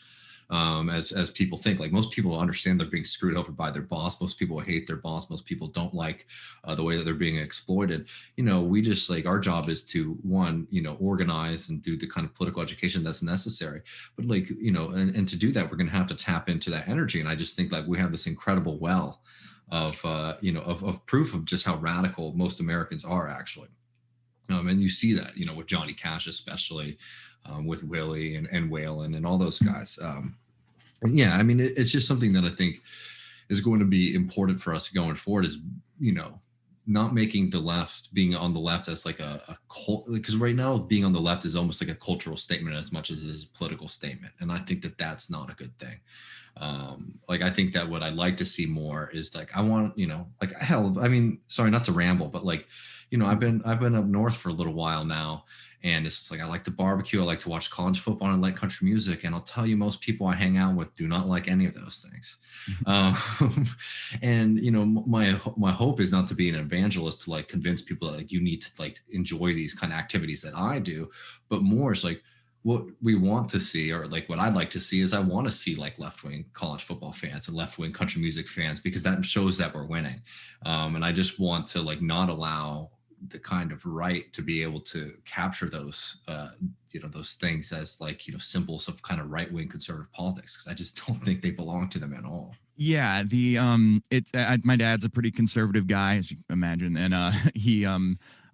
as people think. Like, most people understand they're being screwed over by their boss. Most people hate their boss. Most people don't like the way that they're being exploited. You know, we just, like, our job is to, one, you know, organize and do the kind of political education that's necessary. But like, you know, and to do that, we're going to have to tap into that energy. And I just think like we have this incredible well of, you know, of proof of just how radical most Americans are actually. And you see that, with Johnny Cash, especially with Willie and Waylon and all those guys. And yeah, I mean, it's just something that I think is going to be important for us going forward is, not making being on the left as like a cult, because right now being on the left is almost like a cultural statement as much as it is a political statement. And I think that that's not a good thing. I think that what I'd like to see more is like, I want, like hell, I mean, sorry, not to ramble, but like, I've been up north for a little while now, and it's like, I like the barbecue. I like to watch college football, and I like country music. And I'll tell you, most people I hang out with do not like any of those things. And, my hope is not to be an evangelist to like convince people that like, you need to like enjoy these kind of activities that I do, but more is like, what we want to see, or like what I'd like to see is I want to see like left-wing college football fans and left-wing country music fans, because that shows that we're winning. And I just want to like not allow the kind of right to be able to capture those, those things as like, symbols of kind of right-wing conservative politics. Cause I just don't think they belong to them at all. Yeah, my dad's a pretty conservative guy, as you can imagine, and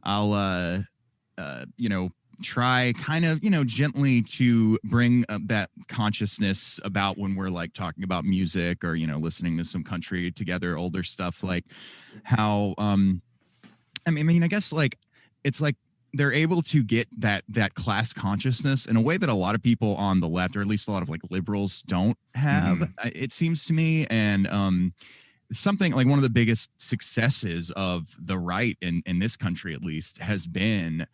I'll try kind of gently to bring that consciousness about when we're like talking about music or listening to some country together, older stuff, like how I guess like it's like they're able to get that class consciousness in a way that a lot of people on the left, or at least a lot of like liberals, don't have, it seems to me. And something like one of the biggest successes of the right in this country, at least, has been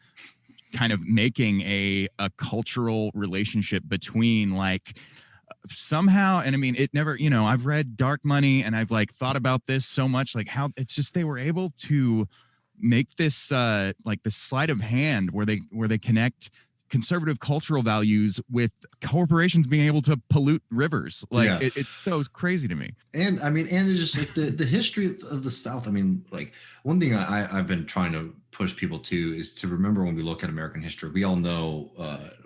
kind of making a cultural relationship between like somehow, and I mean, it never, I've read Dark Money and I've like thought about this so much, like how it's just they were able to make this like the sleight of hand where they connect conservative cultural values with corporations being able to pollute rivers. Like it's so crazy to me. And I mean, and it's just like the history of the South. I mean, like one thing I've been trying to push people to is to remember when we look at American history, we all know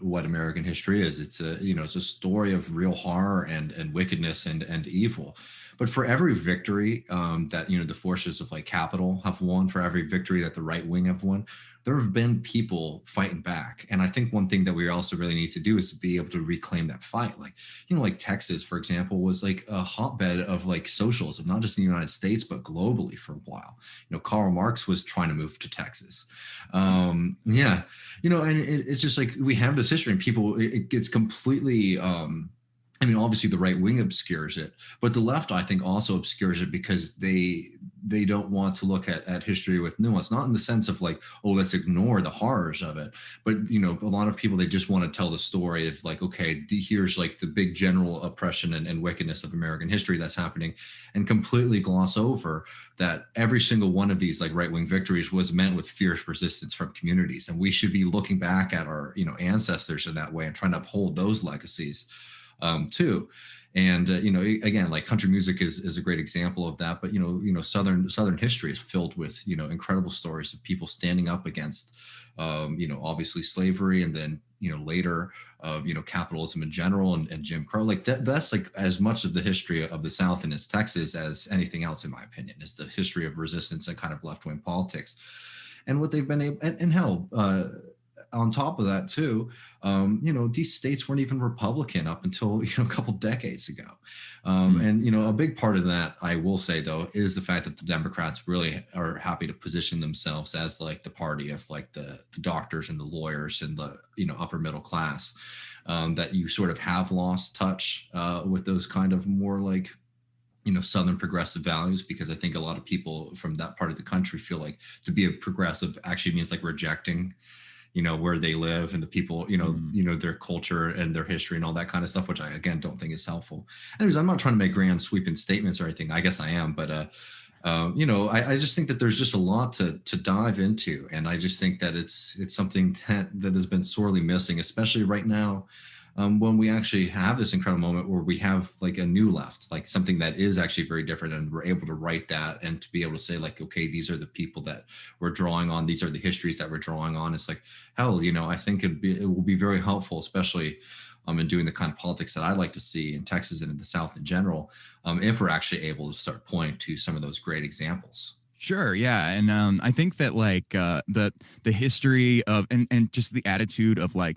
what American history is. It's it's a story of real horror and wickedness and evil. But for every victory that, the forces of like capital have won, for every victory that the right wing have won, there have been people fighting back. And I think one thing that we also really need to do is to be able to reclaim that fight. Like, like Texas, for example, was like a hotbed of like socialism, not just in the United States, but globally for a while. Karl Marx was trying to move to Texas. And it's just like we have this history, and people, it gets completely obviously the right wing obscures it, but the left, I think, also obscures it because they don't want to look at history with nuance, not in the sense of like, oh, let's ignore the horrors of it. But, a lot of people, they just want to tell the story of like, okay, here's like the big general oppression and wickedness of American history that's happening, and completely gloss over that every single one of these like right-wing victories was met with fierce resistance from communities. And we should be looking back at our, ancestors in that way and trying to uphold those legacies too. And again, like country music is a great example of that. But Southern history is filled with incredible stories of people standing up against obviously slavery, and then later capitalism in general, and Jim Crow. Like that's like as much of the history of the South and its Texas as anything else, in my opinion, is the history of resistance and kind of left-wing politics, and what they've been able, and hell, on top of that too, these states weren't even Republican up until a couple decades ago, and a big part of that, I will say though, is the fact that the Democrats really are happy to position themselves as like the party of like the doctors and the lawyers and the upper middle class, that you sort of have lost touch with those kind of more like Southern progressive values, because I think a lot of people from that part of the country feel like to be a progressive actually means like rejecting where they live and the people, their culture and their history and all that kind of stuff, which I, again, don't think is helpful. Anyways, I'm not trying to make grand sweeping statements or anything. I guess I am, but, I just think that there's just a lot to dive into. And I just think that it's something that has been sorely missing, especially right now, when we actually have this incredible moment where we have like a new left, like something that is actually very different, and we're able to write that and to be able to say like, okay, these are the people that we're drawing on, these are the histories that we're drawing on. It's like, hell, I think it will be very helpful, especially in doing the kind of politics that I'd like to see in Texas and in the South in general, if we're actually able to start pointing to some of those great examples. Sure, yeah, and I think that like the history of and just the attitude of like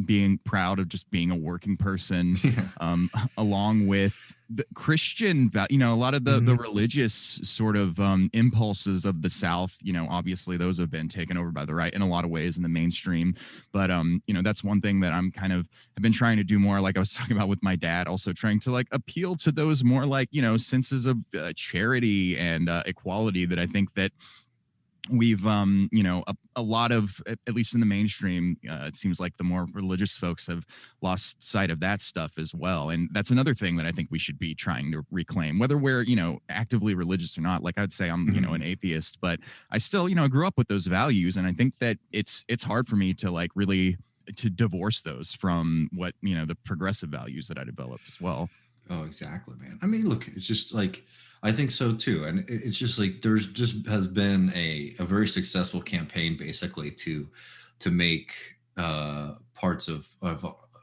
being proud of just being a working person, Yeah. along with the Christian, a lot of the religious sort of impulses of the South. Obviously those have been taken over by the right in a lot of ways in the mainstream, but that's one thing that I've been trying to do more. Like I was talking about with my dad, also trying to like appeal to those more like senses of charity and equality that I think that we've a lot of, at least in the mainstream, it seems like the more religious folks have lost sight of that stuff as well, and that's another thing that I think we should be trying to reclaim, whether we're actively religious or not. Like I'd say I'm an atheist, but I still grew up with those values, and I think that it's hard for me to like really to divorce those from what the progressive values that I developed as well. Oh, exactly, man. I mean, look, it's just like I think so too, and it's just like there's just has been a very successful campaign basically to make parts of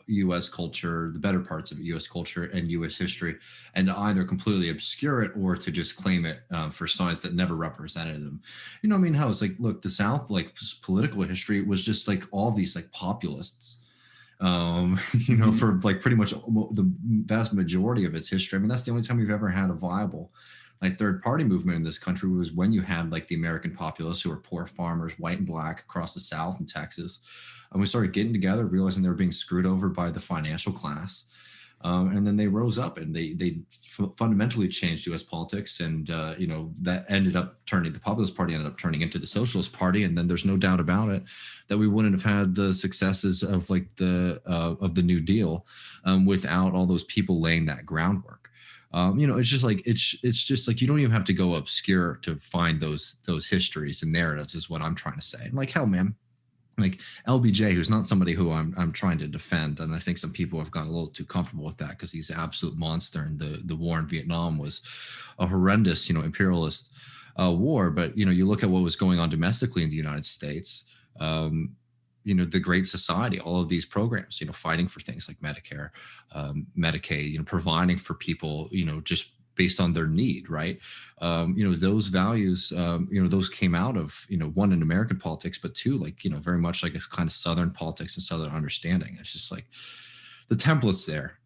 U.S. culture, the better parts of U.S. culture and U.S. history, and to either completely obscure it or to just claim it for sides that never represented them. I mean, how it's like, look, the South, like political history was just like all these like populists. For like pretty much the vast majority of its history. I mean, that's the only time we've ever had a viable like third party movement in this country was when you had like the American populace who were poor farmers, white and black across the South and Texas. And we started getting together, realizing they were being screwed over by the financial class. And then they rose up and they fundamentally changed U.S. politics. And, that ended up the Populist Party ended up turning into the Socialist Party. And then there's no doubt about it that we wouldn't have had the successes of like of the New Deal without all those people laying that groundwork. It's just like you don't even have to go obscure to find those histories and narratives is what I'm trying to say. And like, hell, man. Like LBJ, who's not somebody who I'm trying to defend, and I think some people have gotten a little too comfortable with that because he's an absolute monster, and the war in Vietnam was a horrendous, imperialist war. But you look at what was going on domestically in the United States. The Great Society, all of these programs, fighting for things like Medicare, Medicaid, providing for people, just based on their need, right? Those values, those came out of, one, in American politics, but two, like, very much like a kind of Southern politics and Southern understanding. It's just like the template's there,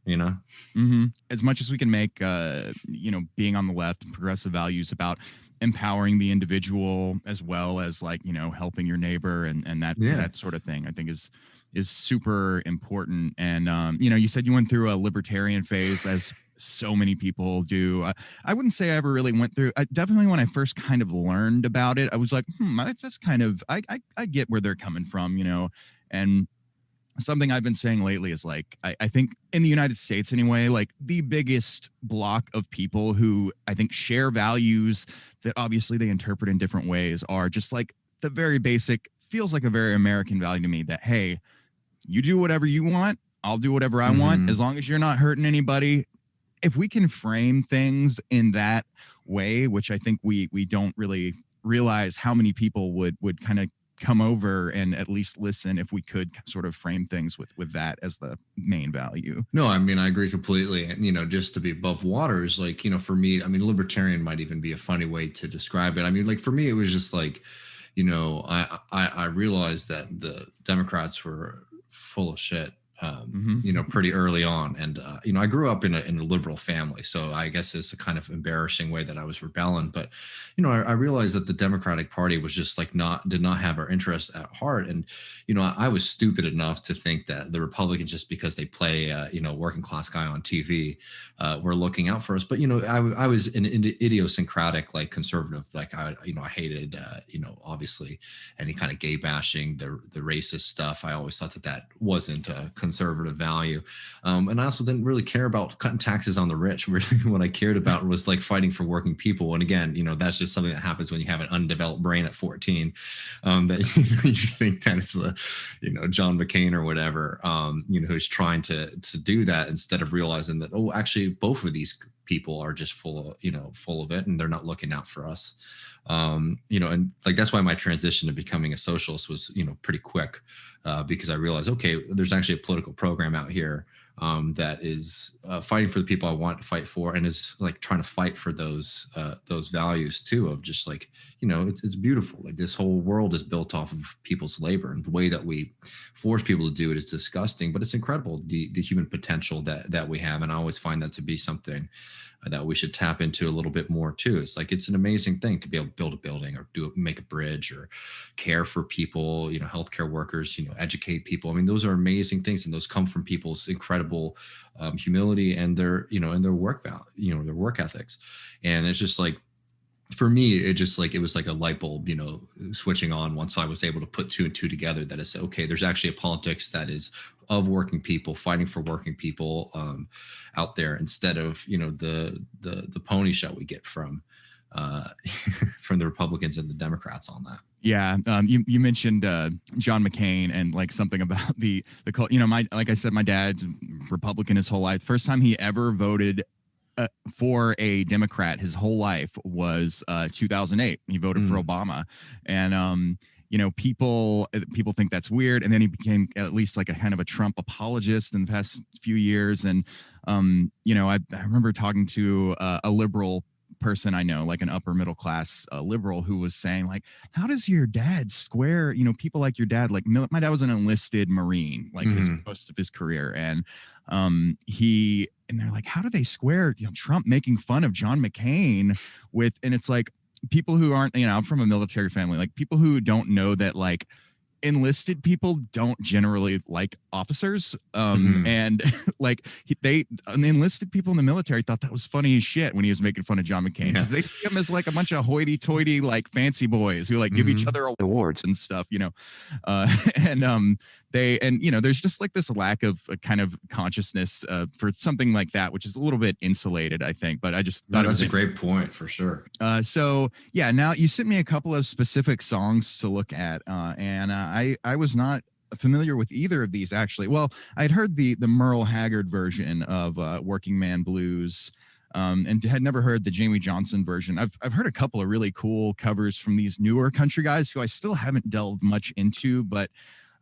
As much as we can make, being on the left and progressive values about empowering the individual as well as like, helping your neighbor and that sort of thing, I think is super important. And, you said you went through a libertarian phase, as so many people do. I wouldn't say I ever really went through. Definitely when I first kind of learned about it, I was like, that's kind of, I get where they're coming from, and something I've been saying lately is like, I think in the United States anyway, like the biggest block of people who I think share values that obviously they interpret in different ways are just like the very basic, feels like a very American value to me that, hey, you do whatever you want, I'll do whatever I want, as long as you're not hurting anybody. If we can frame things in that way, which I think we don't really realize how many people would kind of come over and at least listen if we could sort of frame things with that as the main value. No, I mean, I agree completely. And, just to be above water is like, for me, I mean, libertarian might even be a funny way to describe it. I mean, like for me, it was just like, I realized that the Democrats were full of shit, pretty early on. And, I grew up in a liberal family. So I guess it's a kind of embarrassing way that I was rebelling. But, I realized that the Democratic Party was just like did not have our interests at heart. And, I was stupid enough to think that the Republicans, just because they play, working class guy on TV, were looking out for us. But, I was an idiosyncratic, like conservative, like I hated, obviously any kind of gay bashing, the racist stuff. I always thought that wasn't a conservative value. And I also didn't really care about cutting taxes on the rich. Really what I cared about was like fighting for working people. And again, that's just something that happens when you have an undeveloped brain at 14, that you think that it's John McCain or whatever, who's trying to do that instead of realizing that, oh, actually both of these people are just full of it and they're not looking out for us. And like that's why my transition to becoming a socialist was pretty quick, because I realized, okay, there's actually a political program out here that is fighting for the people I want to fight for, and is like trying to fight for those values too, of just like, it's beautiful. Like this whole world is built off of people's labor, and the way that we force people to do it is disgusting, but it's incredible, the human potential that we have. And I always find that to be something that we should tap into a little bit more too. It's like, it's an amazing thing to be able to build a building or make a bridge or care for people, healthcare workers, educate people. I mean, those are amazing things. And those come from people's incredible humility and their, and their work value, their work ethics. And it's just like, for me, it was like a light bulb, switching on once I was able to put two and two together, that is, okay, there's actually a politics that is of working people, fighting for working people out there, instead of, the pony show we get from from the Republicans and the Democrats on that. Yeah. You mentioned John McCain and like something about the like I said, my dad's Republican his whole life. First time he ever voted for a Democrat his whole life was 2008. He voted for Obama, and people think that's weird. And then he became at least like a kind of a Trump apologist in the past few years. And I remember talking to a liberal person I know, like an upper middle class liberal, who was saying like, how does your dad square, people like your dad, like my dad was an enlisted Marine, like most of his career. And and they're like, how do they square, Trump making fun of John McCain with, and it's like people who aren't, I'm from a military family, like people who don't know that like enlisted people don't generally like officers. And like the enlisted people in the military thought that was funny as shit when he was making fun of John McCain, because they see him as like a bunch of hoity-toity like fancy boys who like give each other awards and stuff, there's just like this lack of a kind of consciousness for something like that, which is a little bit insulated, I think. But I just thought that's a great point for sure. So yeah, now you sent me a couple of specific songs to look at, and I was not familiar with either of these actually. Well, I'd heard the Merle Haggard version of Working Man Blues, and had never heard the Jamie Johnson version. I've heard a couple of really cool covers from these newer country guys who I still haven't delved much into, but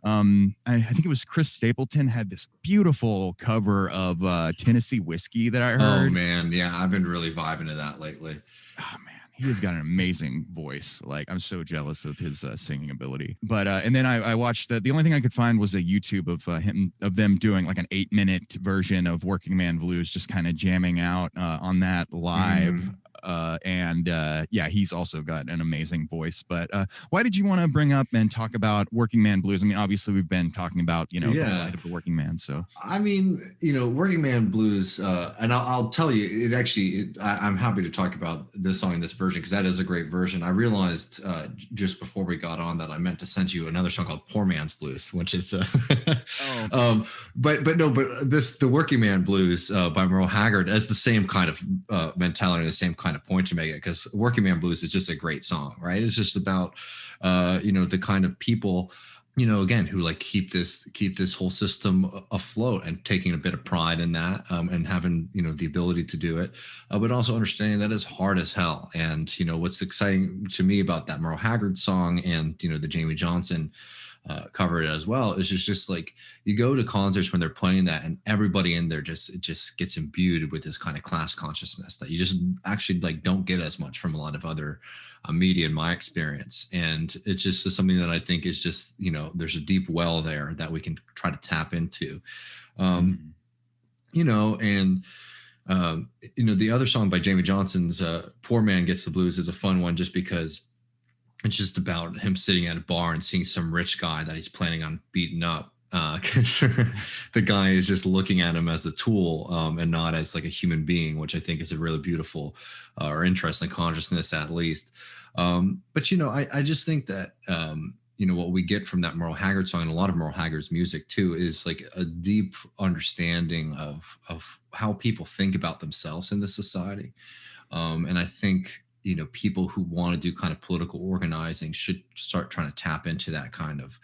I think it was Chris Stapleton had this beautiful cover of Tennessee Whiskey that I heard. Oh man, yeah, I've been really vibing to that lately. Oh man, he has got an amazing voice. Like, I'm so jealous of his singing ability. But and then I watched the only thing I could find was a YouTube of them doing like an 8-minute version of Working Man Blues, just kind of jamming out on that live. Yeah, he's also got an amazing voice. But why did you want to bring up and talk about Working Man Blues? I mean, obviously we've been talking about, the light of the working man. So I mean, Working Man Blues, and I'll tell you, I'm happy to talk about this song in this version, because that is a great version. I realized just before we got on that I meant to send you another song called Poor Man's Blues, which is but the Working Man Blues by Merle Haggard has the same kind of mentality, the same kind of point to make it, because Working Man Blues is just a great song, right? It's just about the kind of people, again, who like keep this whole system afloat, and taking a bit of pride in that, and having the ability to do it, but also understanding that it's hard as hell. And what's exciting to me about that Merle Haggard song and the Jamie Johnson cover it as well, is just like, you go to concerts when they're playing that, and everybody in there just gets imbued with this kind of class consciousness that you just actually like don't get as much from a lot of other media, in my experience. And it's just something that I think is just, there's a deep well there that we can try to tap into. The other song by Jamie Johnson's Poor Man Gets the Blues is a fun one, just because it's just about him sitting at a bar and seeing some rich guy that he's planning on beating up, because the guy is just looking at him as a tool, and not as like a human being, which I think is a really beautiful or interesting consciousness, at least. But I just think that what we get from that Merle Haggard song, and a lot of Merle Haggard's music too, is like a deep understanding of how people think about themselves in this society. And I think people who want to do kind of political organizing should start trying to tap into that kind of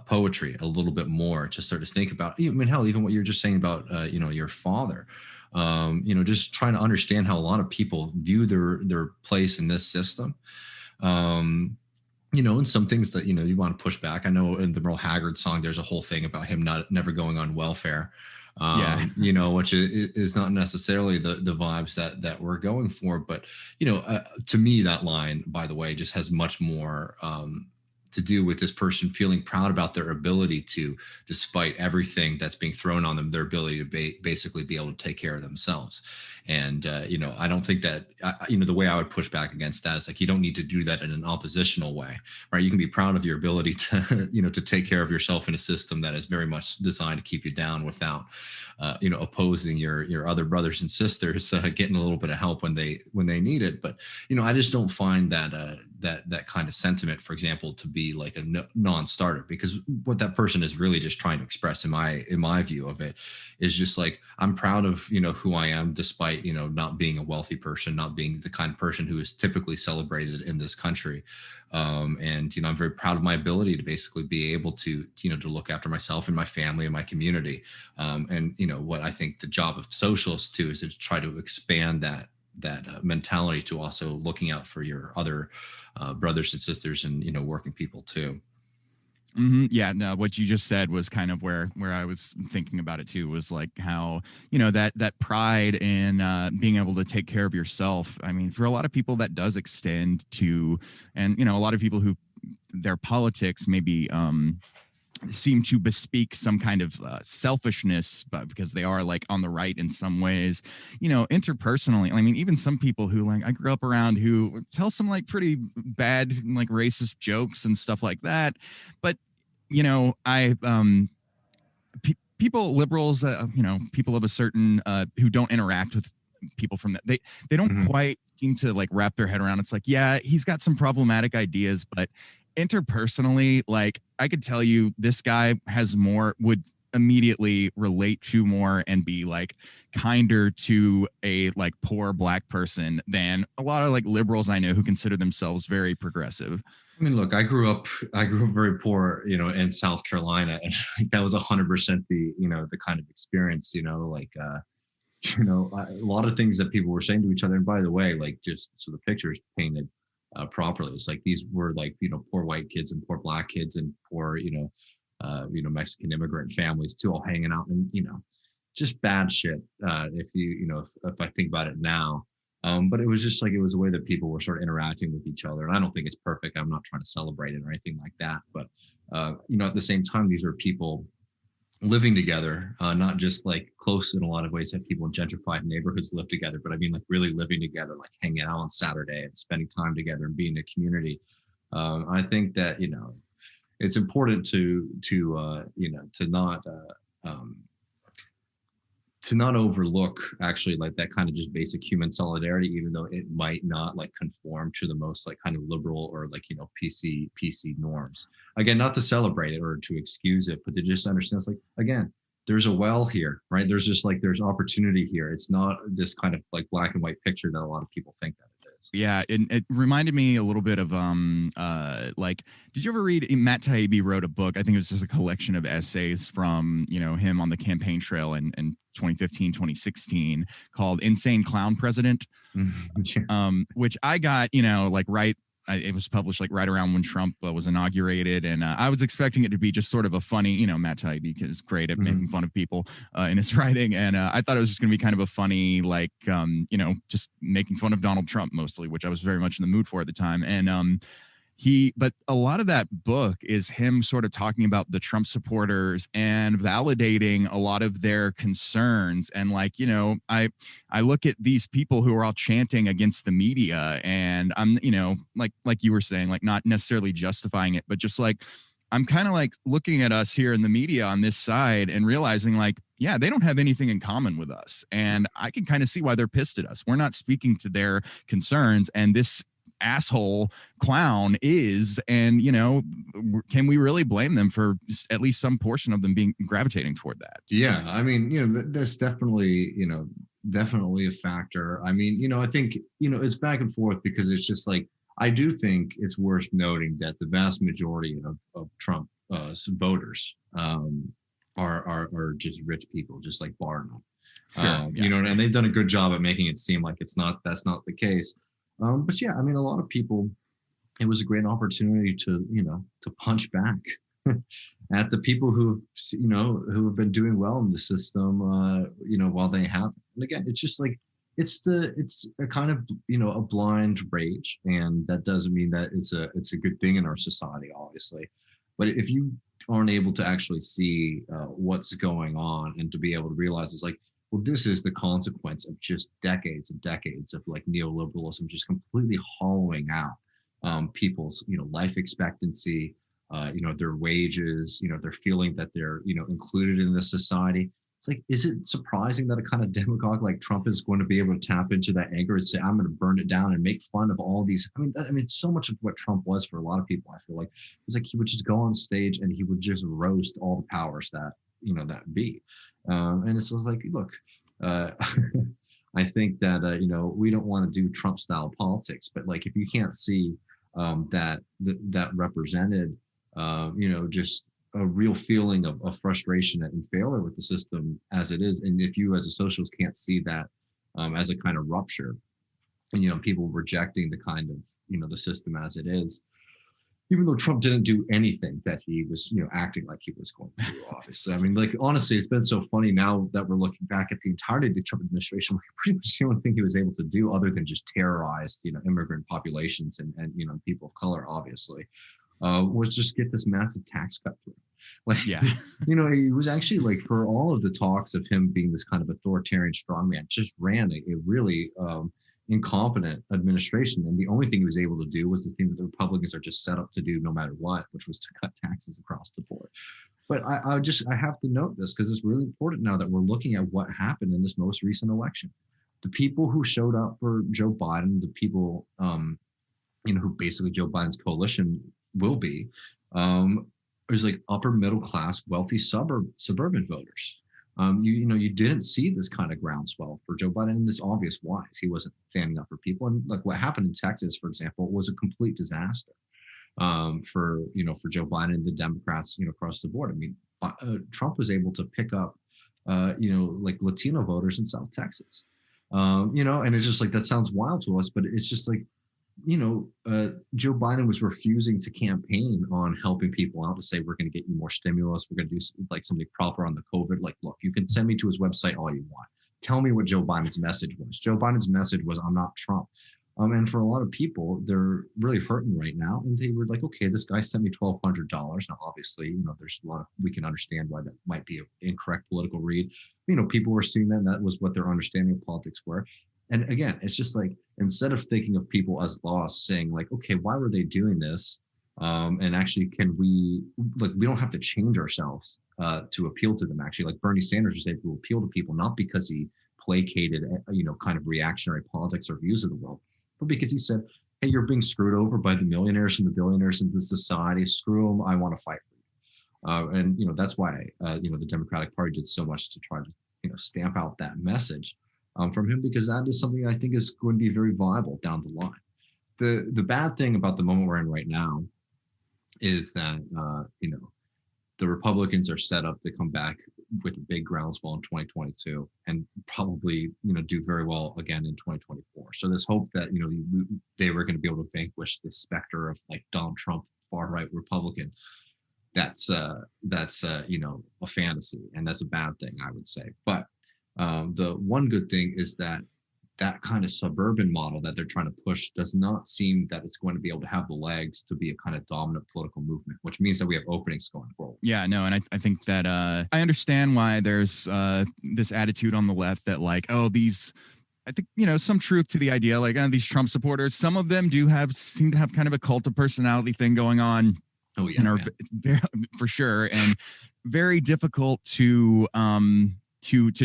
poetry a little bit more, to start to think about, even what you're just saying about, your father, just trying to understand how a lot of people view their place in this system. and some things that, you want to push back. I know in the Merle Haggard song, there's a whole thing about him never going on welfare. Which is not necessarily the vibes that we're going for. But, to me, that line, by the way, just has much more to do with this person feeling proud about their ability to, despite everything that's being thrown on them, their ability to basically be able to take care of themselves. And, I don't think that, the way I would push back against that is like, you don't need to do that in an oppositional way, right? You can be proud of your ability to, to take care of yourself in a system that is very much designed to keep you down without, opposing your other brothers and sisters, getting a little bit of help when they need it. But, I just don't find that, that kind of sentiment, for example, to be like a non-starter, because what that person is really just trying to express in my view of it is just like, I'm proud of, who I am, despite, not being a wealthy person, not being the kind of person who is typically celebrated in this country. And, I'm very proud of my ability to basically be able to, to look after myself and my family and my community. And, what I think the job of socialists too, is to try to expand that mentality to also looking out for your other brothers and sisters and, working people too. Mm-hmm. Yeah, no, what you just said was kind of where I was thinking about it too, was like how, that pride in being able to take care of yourself. I mean, for a lot of people that does extend to, and, a lot of people who their politics maybe seem to bespeak some kind of selfishness, but because they are like on the right in some ways, interpersonally. I mean, even some people who like I grew up around who tell some like pretty bad, like racist jokes and stuff like that. But, people, liberals, people of a certain who don't interact with people from that, they don't quite seem to like wrap their head around. It's like, yeah, he's got some problematic ideas, but interpersonally, like I could tell you this guy would immediately relate to more and be like kinder to a like poor black person than a lot of like liberals I know who consider themselves very progressive. I mean, look, I grew up very poor, in South Carolina, and that was 100% the kind of experience, a lot of things that people were saying to each other. And by the way, like just so the picture is painted properly, it's like these were like, poor white kids and poor black kids and poor, Mexican immigrant families too, all hanging out and, just bad shit. If I think about it now. But it was just like, it was a way that people were sort of interacting with each other. And I don't think it's perfect. I'm not trying to celebrate it or anything like that. But, at the same time, these are people living together, not just like close in a lot of ways that people in gentrified neighborhoods live together, but I mean like really living together, like hanging out on Saturday and spending time together and being a community. I think that, it's important to not overlook actually like that kind of just basic human solidarity, even though it might not like conform to the most like kind of liberal or like, PC norms. Again, not to celebrate it or to excuse it, but to just understand it's like, again, there's a well here, right? There's just like, there's opportunity here. It's not this kind of like black and white picture that a lot of people think that it is. Yeah. It reminded me a little bit of, like, did you ever read, Matt Taibbi wrote a book, I think it was just a collection of essays from, him on the campaign trail in 2015, 2016 called Insane Clown President, which I got, like it was published like right around when Trump was inaugurated. And I was expecting it to be just sort of a funny, Matt Taibbi is great at making fun of people in his writing. And I thought it was just going to be kind of a funny, like, just making fun of Donald Trump mostly, which I was very much in the mood for at the time. And but a lot of that book is him sort of talking about the Trump supporters and validating a lot of their concerns. And like, I look at these people who are all chanting against the media and I'm, like you were saying, like not necessarily justifying it, but just like, I'm kind of like looking at us here in the media on this side and realizing like, yeah, they don't have anything in common with us. And I can kind of see why they're pissed at us. We're not speaking to their concerns. And this asshole clown is, and can we really blame them for at least some portion of them being gravitating toward that? Yeah, I mean, that's definitely a factor. I mean, I think it's back and forth because it's just like, I do think it's worth noting that the vast majority of Trump voters are just rich people, just like Barnum. Sure, and they've done a good job at making it seem like that's not the case. But yeah, I mean, a lot of people it was a great opportunity to, to punch back at the people who have been doing well in the system, while they have. And again, it's just like, it's a kind of, a blind rage. And that doesn't mean that it's a good thing in our society, obviously. But if you aren't able to actually see what's going on and to be able to realize it's like, well, this is the consequence of just decades and decades of like neoliberalism just completely hollowing out people's, life expectancy, their wages, their feeling that they're, included in this society. It's like, is it surprising that a kind of demagogue like Trump is going to be able to tap into that anger and say, I'm going to burn it down and make fun of all these? I mean, so much of what Trump was for a lot of people, I feel like, it's like he would just go on stage and he would just roast all the powers that, that be. And it's just like, look, I think that, we don't want to do Trump style politics, but like, if you can't see that represented, just a real feeling of frustration and failure with the system as it is. And if you as a socialist can't see that as a kind of rupture, and, people rejecting the kind of, the system as it is, even though Trump didn't do anything that he was, acting like he was going to do, obviously. I mean, like, honestly, it's been so funny now that we're looking back at the entirety of the Trump administration, like, pretty much the only thing he was able to do other than just terrorize, immigrant populations and people of color, obviously, was just get this massive tax cut through. Like, Yeah. He was actually, like, for all of the talks of him being this kind of authoritarian strongman, just ran a really incompetent administration. And the only thing he was able to do was the thing that the Republicans are just set up to do no matter what, which was to cut taxes across the board. But I have to note this because it's really important now that we're looking at what happened in this most recent election. The people who showed up for Joe Biden, the people, who basically Joe Biden's coalition will be, is like upper middle class, wealthy suburban voters. You didn't see this kind of groundswell for Joe Biden, and there's obvious why. He wasn't standing up for people. And like what happened in Texas, for example, was a complete disaster for Joe Biden and the Democrats, across the board. I mean, Trump was able to pick up, like Latino voters in South Texas, and it's just like, that sounds wild to us, but it's just like, Joe Biden was refusing to campaign on helping people out to say, we're going to get you more stimulus. We're going to do like something proper on the COVID. Like, look, you can send me to his website all you want. Tell me what Joe Biden's message was. Joe Biden's message was, I'm not Trump. And for a lot of people, they're really hurting right now. And they were like, okay, this guy sent me $1,200. Now, obviously, there's a lot of, we can understand why that might be an incorrect political read. People were seeing that, and that was what their understanding of politics were. And again, it's just like, instead of thinking of people as lost, saying like, okay, why were they doing this? And actually, can we, like, we don't have to change ourselves to appeal to them. Actually, like Bernie Sanders was able to appeal to people, not because he placated, kind of reactionary politics or views of the world, but because he said, hey, you're being screwed over by the millionaires and the billionaires in this society. Screw them. I want to fight for you. And, that's why, the Democratic Party did so much to try to, stamp out that message from him, because that is something I think is going to be very viable down the line. The bad thing about the moment we're in right now is that, the Republicans are set up to come back with a big groundswell in 2022 and probably, do very well again in 2024. So there's hope that, they were going to be able to vanquish the specter of like Donald Trump, far right Republican. That's a fantasy, and that's a bad thing, I would say. But the one good thing is that kind of suburban model that they're trying to push does not seem that it's going to be able to have the legs to be a kind of dominant political movement, which means that we have openings going forward. Yeah, no, and I think that I understand why there's this attitude on the left that like, oh, these, I think, some truth to the idea, like these Trump supporters, some of them seem to have kind of a cult of personality thing going on. Oh yeah, and are very, for sure, and very difficult to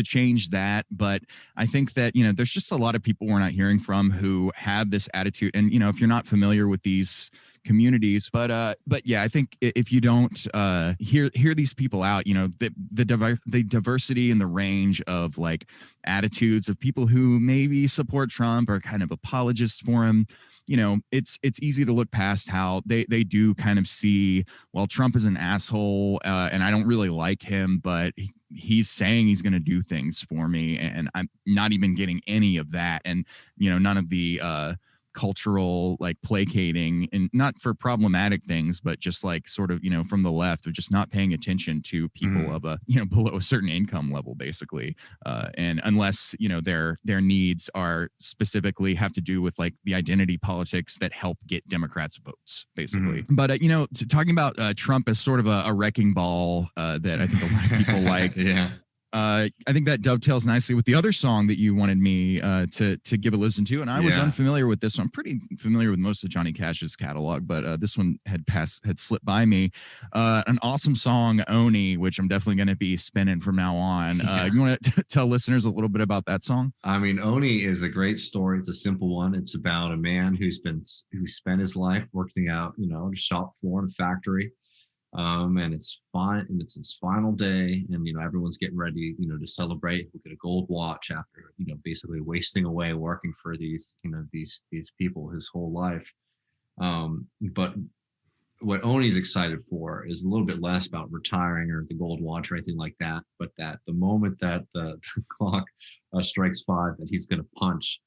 change that. But I think that, there's just a lot of people we're not hearing from who have this attitude. And, if you're not familiar with these communities, but yeah, I think if you don't hear these people out, the diversity and the range of like attitudes of people who maybe support Trump or kind of apologists for him, it's easy to look past how they do kind of see, well, Trump is an asshole and I don't really like him, but he's saying he's going to do things for me, and I'm not even getting any of that. And, none of the cultural like placating, and not for problematic things, but just like sort of, from the left, of just not paying attention to people of a, below a certain income level, basically. And unless, their needs are specifically have to do with like the identity politics that help get Democrats votes, basically. But, talking about Trump as sort of a wrecking ball that I think a lot of people liked. Yeah. I think that dovetails nicely with the other song that you wanted me to give a listen to, and I was unfamiliar with this one. I'm pretty familiar with most of Johnny Cash's catalog, but this one had slipped by me. An awesome song, Oni, which I'm definitely going to be spinning from now on. You want to tell listeners a little bit about that song? I mean, Oni is a great story. It's a simple one. It's about a man who spent his life working out, the shop floor in a factory. And it's fine, and it's his final day, and everyone's getting ready, to celebrate. We'll get a gold watch after, basically wasting away working for these people his whole life. But what Oni's excited for is a little bit less about retiring or the gold watch or anything like that, but that the moment that the clock strikes 5, that he's going to punch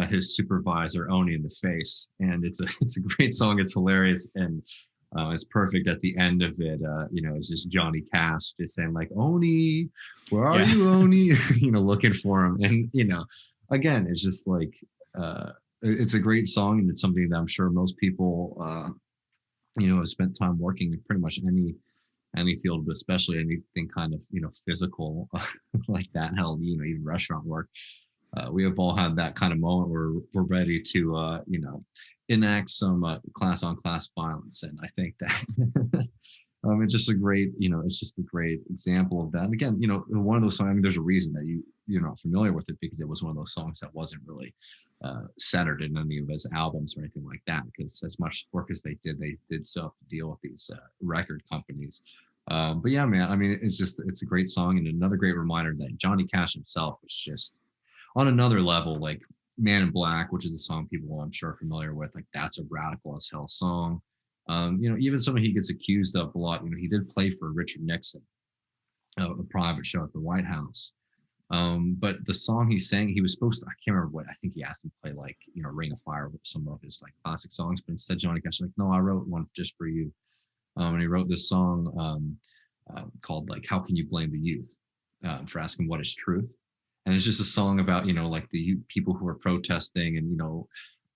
his supervisor Oni in the face. And it's a great song. It's hilarious, and it's perfect at the end of it. It's just Johnny Cash just saying like, Oni, where are you, Oni? Looking for him. And, again, it's just like, it's a great song, and it's something that I'm sure most people, have spent time working in pretty much any field, but especially anything kind of, physical like that. Hell, even restaurant work. We have all had that kind of moment where we're ready to, enact some class on class violence. And I think that it's just a great, it's just a great example of that. And again, one of those songs, I mean, there's a reason that you're not familiar with it, because it was one of those songs that wasn't really centered in any of his albums or anything like that, because as much work as they did so have to deal with these record companies. But yeah, man, I mean, it's a great song, and another great reminder that Johnny Cash himself was just on another level. Like Man in Black, which is a song people I'm sure are familiar with, like that's a radical as hell song. Even something he gets accused of a lot, he did play for Richard Nixon, a private show at the White House. But the song he sang, he was supposed to, I can't remember what, I think he asked him to play like, Ring of Fire with some of his like classic songs, but instead Johnny Cash was like, no, I wrote one just for you. And he wrote this song called like, How Can You Blame the Youth, for asking what is truth. And it's just a song about, like the people who are protesting and,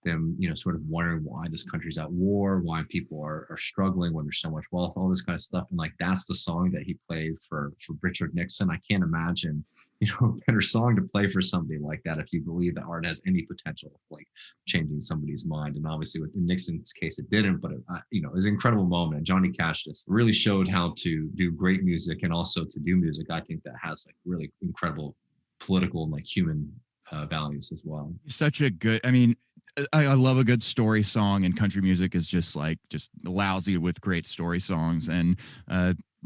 them, sort of wondering why this country's at war, why people are struggling when there's so much wealth, all this kind of stuff. And like, that's the song that he played for Richard Nixon. I can't imagine, a better song to play for somebody like that if you believe that art has any potential of like changing somebody's mind. And obviously in Nixon's case, it didn't, but it was an incredible moment. And Johnny Cash just really showed how to do great music, and also to do music, I think, that has like really incredible political and like human values as well. Such a good, I mean, I love a good story song, and country music is just lousy with great story songs. And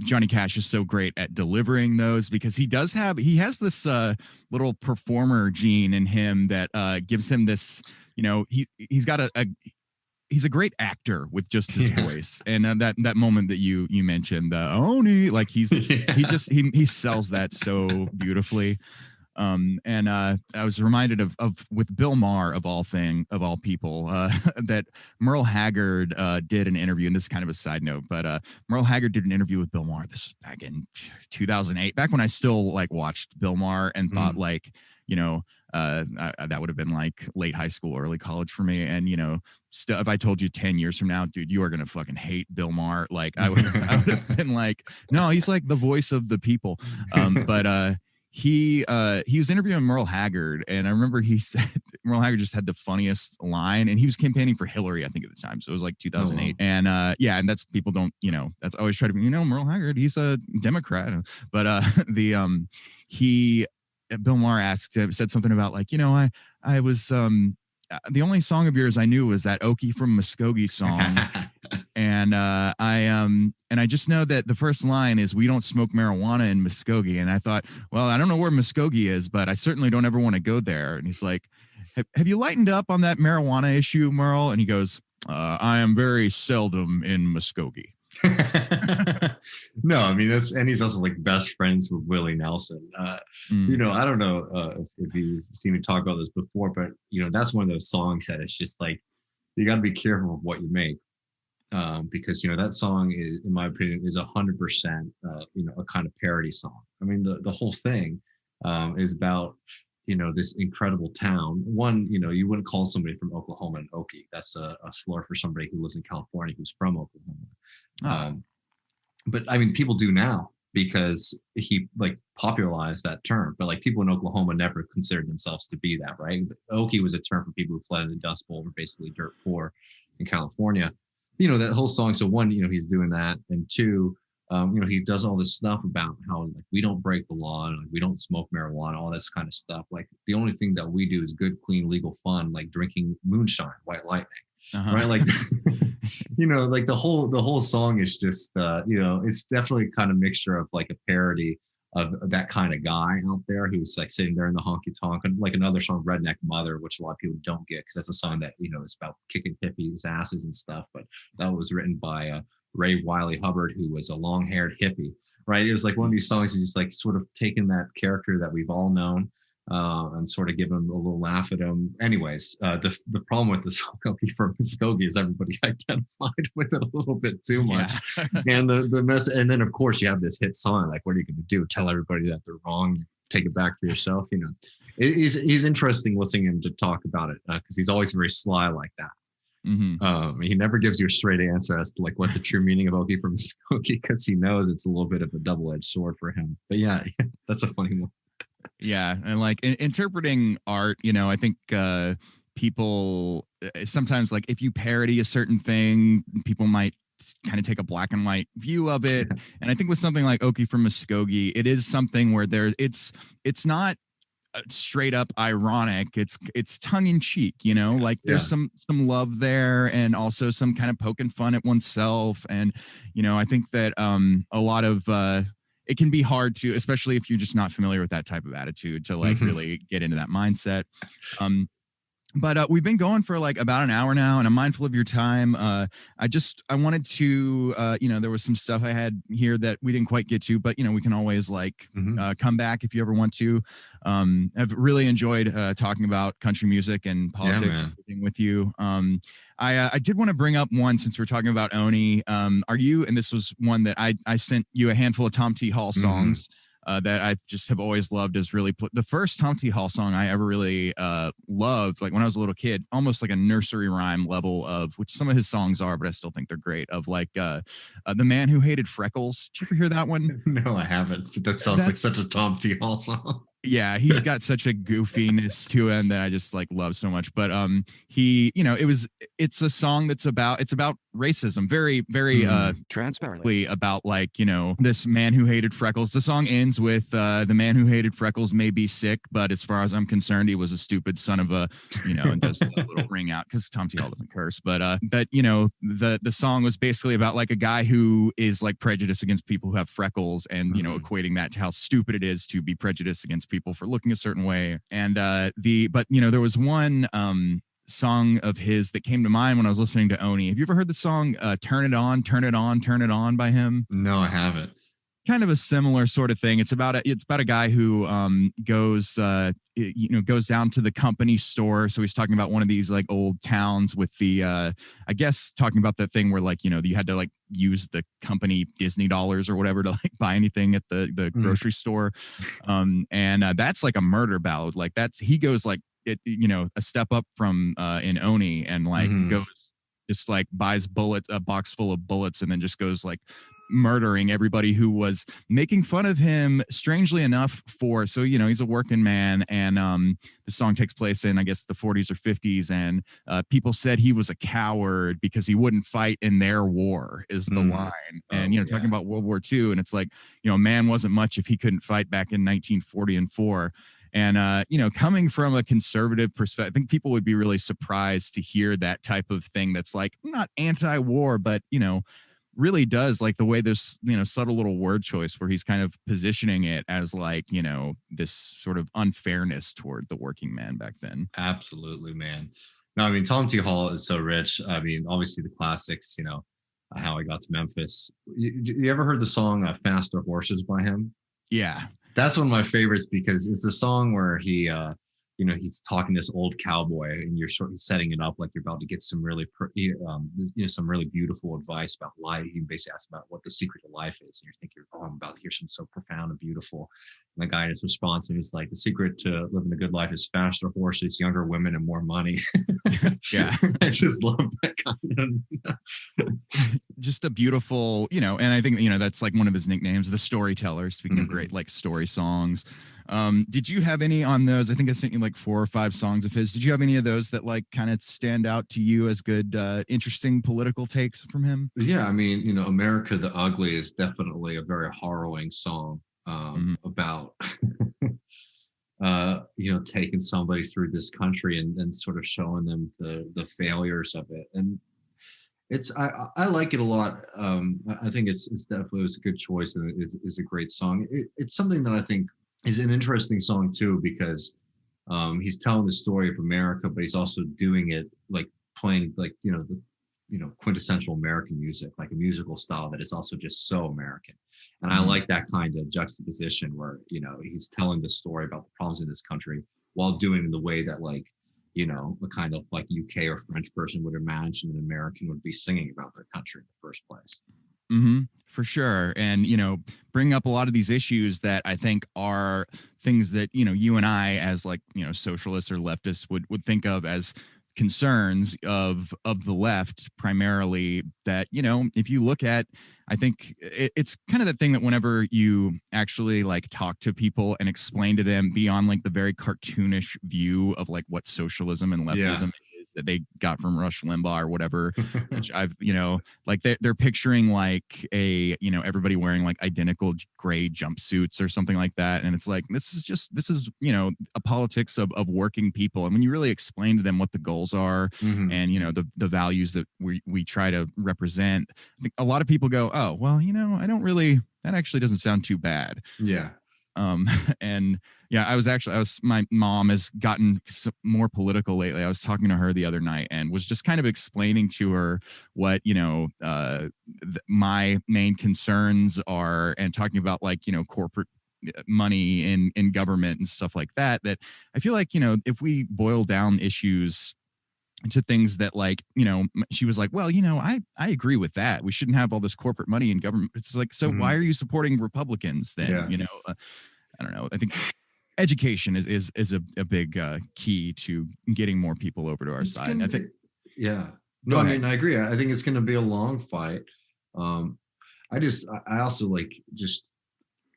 Johnny Cash is so great at delivering those, because he has this little performer gene in him that gives him this, he's got he's a great actor with just his voice. And that moment that you mentioned, the Oni, like he sells that so beautifully. And I was reminded of with Bill Maher of all people, that Merle Haggard did an interview, and this is kind of a side note, but Merle Haggard did an interview with Bill Maher. This was back in 2008, back when I still like watched Bill Maher and thought like, that would have been like late high school, early college for me. And, still, if I told you 10 years from now, dude, you are going to fucking hate Bill Maher. Like I would have been like, no, he's like the voice of the people. But he was interviewing Merle Haggard, and I remember he said Merle Haggard just had the funniest line, and he was campaigning for Hillary, I think, at the time. So it was like 2008. Oh, wow. And and that's, people don't, that's always try to be, Merle Haggard, he's a Democrat. But Bill Maher said something about like, I was the only song of yours I knew was that Okie from Muskogee song. And I just know that the first line is, "We don't smoke marijuana in Muskogee." And I thought, well, I don't know where Muskogee is, but I certainly don't ever want to go there. And he's like, have you lightened up on that marijuana issue, Merle? And he goes, I am very seldom in Muskogee. No, I mean, and he's also like best friends with Willie Nelson. I don't know if you've seen me talk about this before, but that's one of those songs that it's just like, you got to be careful of what you make. Because that song is, in my opinion, is 100% a kind of parody song. I mean, the whole thing is about this incredible town. One, you wouldn't call somebody from Oklahoma an Okie. That's a slur for somebody who lives in California who's from Oklahoma. But I mean, people do now because he popularized that term. But people in Oklahoma never considered themselves to be that, right? Okie was a term for people who fled in the Dust Bowl, were basically dirt poor in California. That whole song. So one, he's doing that, and two, he does all this stuff about how we don't break the law and we don't smoke marijuana, all this kind of stuff. The only thing that we do is good, clean, legal fun, like drinking moonshine, white lightning, right? The whole song is just, it's definitely kind of mixture of a parody of that kind of guy out there who's sitting there in the honky tonk, and another song, Redneck Mother, which a lot of people don't get because that's a song that is about kicking hippies' asses and stuff. But that was written by Ray Wiley Hubbard, who was a long-haired hippie, right? It was one of these songs that's just sort of taken that character that we've all known and sort of give him a little laugh at him. Anyways, the problem with the song "Okie for Muskogee" is everybody identified with it a little bit too much, and the mess. And then of course you have this hit song. What are you going to do? Tell everybody that they're wrong? Take it back for yourself? He's interesting listening to him to talk about it because he's always very sly like that. Mm-hmm. He never gives you a straight answer as to what the true meaning of Okie for Muskogee, because he knows it's a little bit of a double-edged sword for him. But yeah, that's a funny one. Yeah, and interpreting art, I think people sometimes if you parody a certain thing, people might kind of take a black and white view of it. And I think with something like Okie from Muskogee, it is something where it's not straight up ironic. It's tongue in cheek, there's some love there, and also some kind of poking fun at oneself. And I think that a lot of it can be hard to, especially if you're just not familiar with that type of attitude, to really get into that mindset. But we've been going for about an hour now, and I'm mindful of your time. I wanted to, there was some stuff I had here that we didn't quite get to, but we can always come back if you ever want to. I've really enjoyed talking about country music and politics and everything with you. I did want to bring up one, since we're talking about Oni. Are you, and this was one that I sent you a handful of Tom T. Hall songs. That I just have always loved. Is really the first Tom T. Hall song I ever really loved, when I was a little kid, almost like a nursery rhyme level of, which some of his songs are, but I still think they're great, of The Man Who Hated Freckles. Did you ever hear that one? No, I haven't. That sounds like such a Tom T. Hall song. Yeah, he's got such a goofiness to him that I just love so much. But it's a song that's about racism, very, very transparently about this man who hated freckles. The song ends with the man who hated freckles may be sick, but as far as I'm concerned, he was a stupid son of a, and does a little ring out because Tom T. Hall doesn't curse. But the song was basically about a guy who is prejudiced against people who have freckles, and equating that to how stupid it is to be prejudiced against people for looking a certain way. And there was one song of his that came to mind when I was listening to Oni. Have you ever heard the song Turn It On, Turn It On, Turn It On by him? No, I haven't. Kind of a similar sort of thing. It's about a guy who goes down to the company store. So he's talking about one of these old towns with the I guess talking about the thing where you had to use the company Disney dollars or whatever to buy anything at the grocery store. And that's a murder ballad. He goes a step up from in Oni, and goes just buys a box full of bullets, and then just goes murdering everybody who was making fun of him, strangely enough, so he's a working man, and the song takes place in, I guess, the 40s or 50s, and people said he was a coward because he wouldn't fight in their war, is the line. And talking about World War II, and it's man wasn't much if he couldn't fight back in 1940 and 4. And, coming from a conservative perspective, I think people would be really surprised to hear that type of thing that's not anti-war, but, really does the way this, subtle little word choice where he's kind of positioning it as this sort of unfairness toward the working man back then. Absolutely, man. No, I mean, Tom T. Hall is so rich. I mean, obviously the classics, How I Got to Memphis. You ever heard the song Faster Horses by him? Yeah. That's one of my favorites because it's a song where he he's talking to this old cowboy, and you're sort of setting it up like you're about to get some really, some really beautiful advice about life. You basically ask about what the secret of life is, and you're thinking, oh, I'm about to hear something so profound and beautiful. And the guy in his response, and he's like, the secret to living a good life is faster horses, younger women, and more money. Yeah. I just love that kind of. Just a beautiful, and I think, that's like one of his nicknames, the storyteller, speaking of great, like story songs. Did you have any on those? I think I sent you like 4 or 5 songs of his. Did you have any of those that like kind of stand out to you as good, interesting political takes from him? Yeah. I mean, America the Ugly is definitely a very harrowing song about, taking somebody through this country and sort of showing them the failures of it. And I like it a lot. I think it's definitely was a good choice, and it is a great song. It's something that I think is an interesting song too, because he's telling the story of America, but he's also doing it like playing like quintessential American music, like a musical style that is also just so American. And I like that kind of juxtaposition where he's telling the story about the problems in this country while doing it in the way that like a kind of like UK or French person would imagine an American would be singing about their country in the first place. For sure. And, bring up a lot of these issues that I think are things that, you and I as like, socialists or leftists would think of as concerns of the left primarily, that, if you look at, I think it's kind of the thing that whenever you actually like talk to people and explain to them beyond like the very cartoonish view of like what socialism and leftism is that they got from Rush Limbaugh or whatever, which I've, like they're picturing like everybody wearing like identical gray jumpsuits or something like that. And it's like, this is, a politics of working people. And when you really explain to them what the goals are and, the values that we try to represent, I think a lot of people go, oh, well, I don't really, that actually doesn't sound too bad. Yeah. And yeah, my mom has gotten more political lately. I was talking to her the other night and was just kind of explaining to her what, my main concerns are, and talking about like, corporate money in government and stuff like that I feel like, if we boil down issues to things that like, she was like, well, I agree with that. We shouldn't have all this corporate money in government. It's like, so why are you supporting Republicans then? I don't know. I think education is a big key to getting more people over to our side. And I think, I mean, I agree. I think it's going to be a long fight. I also like just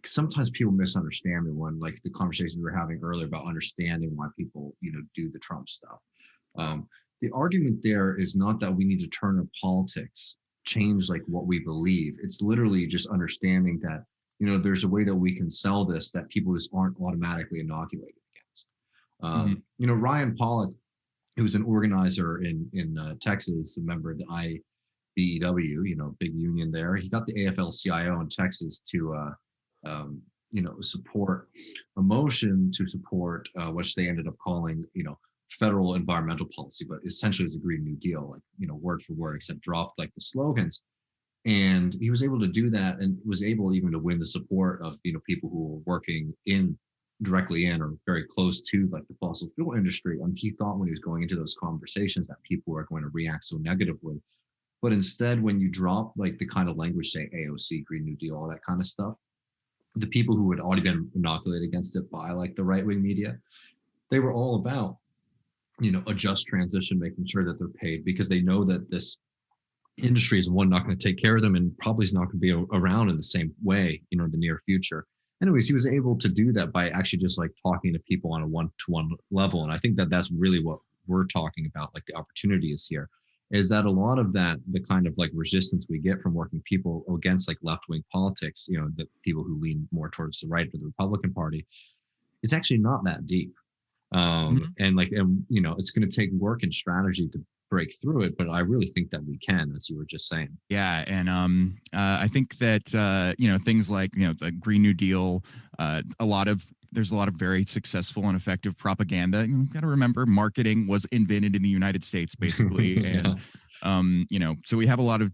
sometimes people misunderstand me when like the conversations we were having earlier about understanding why people, do the Trump stuff. The argument there is not that we need to turn our politics, change like what we believe. It's literally just understanding that, there's a way that we can sell this that people just aren't automatically inoculated against. Ryan Pollock, who's an organizer in Texas, a member of the IBEW, big union there. He got the AFL-CIO in Texas to, support a motion to support which they ended up calling, federal environmental policy, but essentially it was a Green New Deal, like, word for word, except dropped like the slogans. And he was able to do that and was able even to win the support of, people who were working directly in or very close to like the fossil fuel industry. And he thought when he was going into those conversations that people were going to react so negatively. But instead, when you drop like the kind of language, say AOC, Green New Deal, all that kind of stuff, the people who had already been inoculated against it by like the right-wing media, they were all about, a just transition, making sure that they're paid, because they know that this industry is not going to take care of them and probably is not going to be around in the same way, in the near future. Anyways, he was able to do that by actually just like talking to people on a one-to-one level. And I think that that's really what we're talking about. Like the opportunity is here, is that a lot of that, the kind of like resistance we get from working people against like left-wing politics, the people who lean more towards the right of the Republican Party, it's actually not that deep. And it's going to take work and strategy to break through it, but I really think that we can, as you were just saying. Yeah, and I think that things like the Green New Deal, there's a lot of very successful and effective propaganda. You've got to remember, marketing was invented in the United States, basically, and So we have a lot of,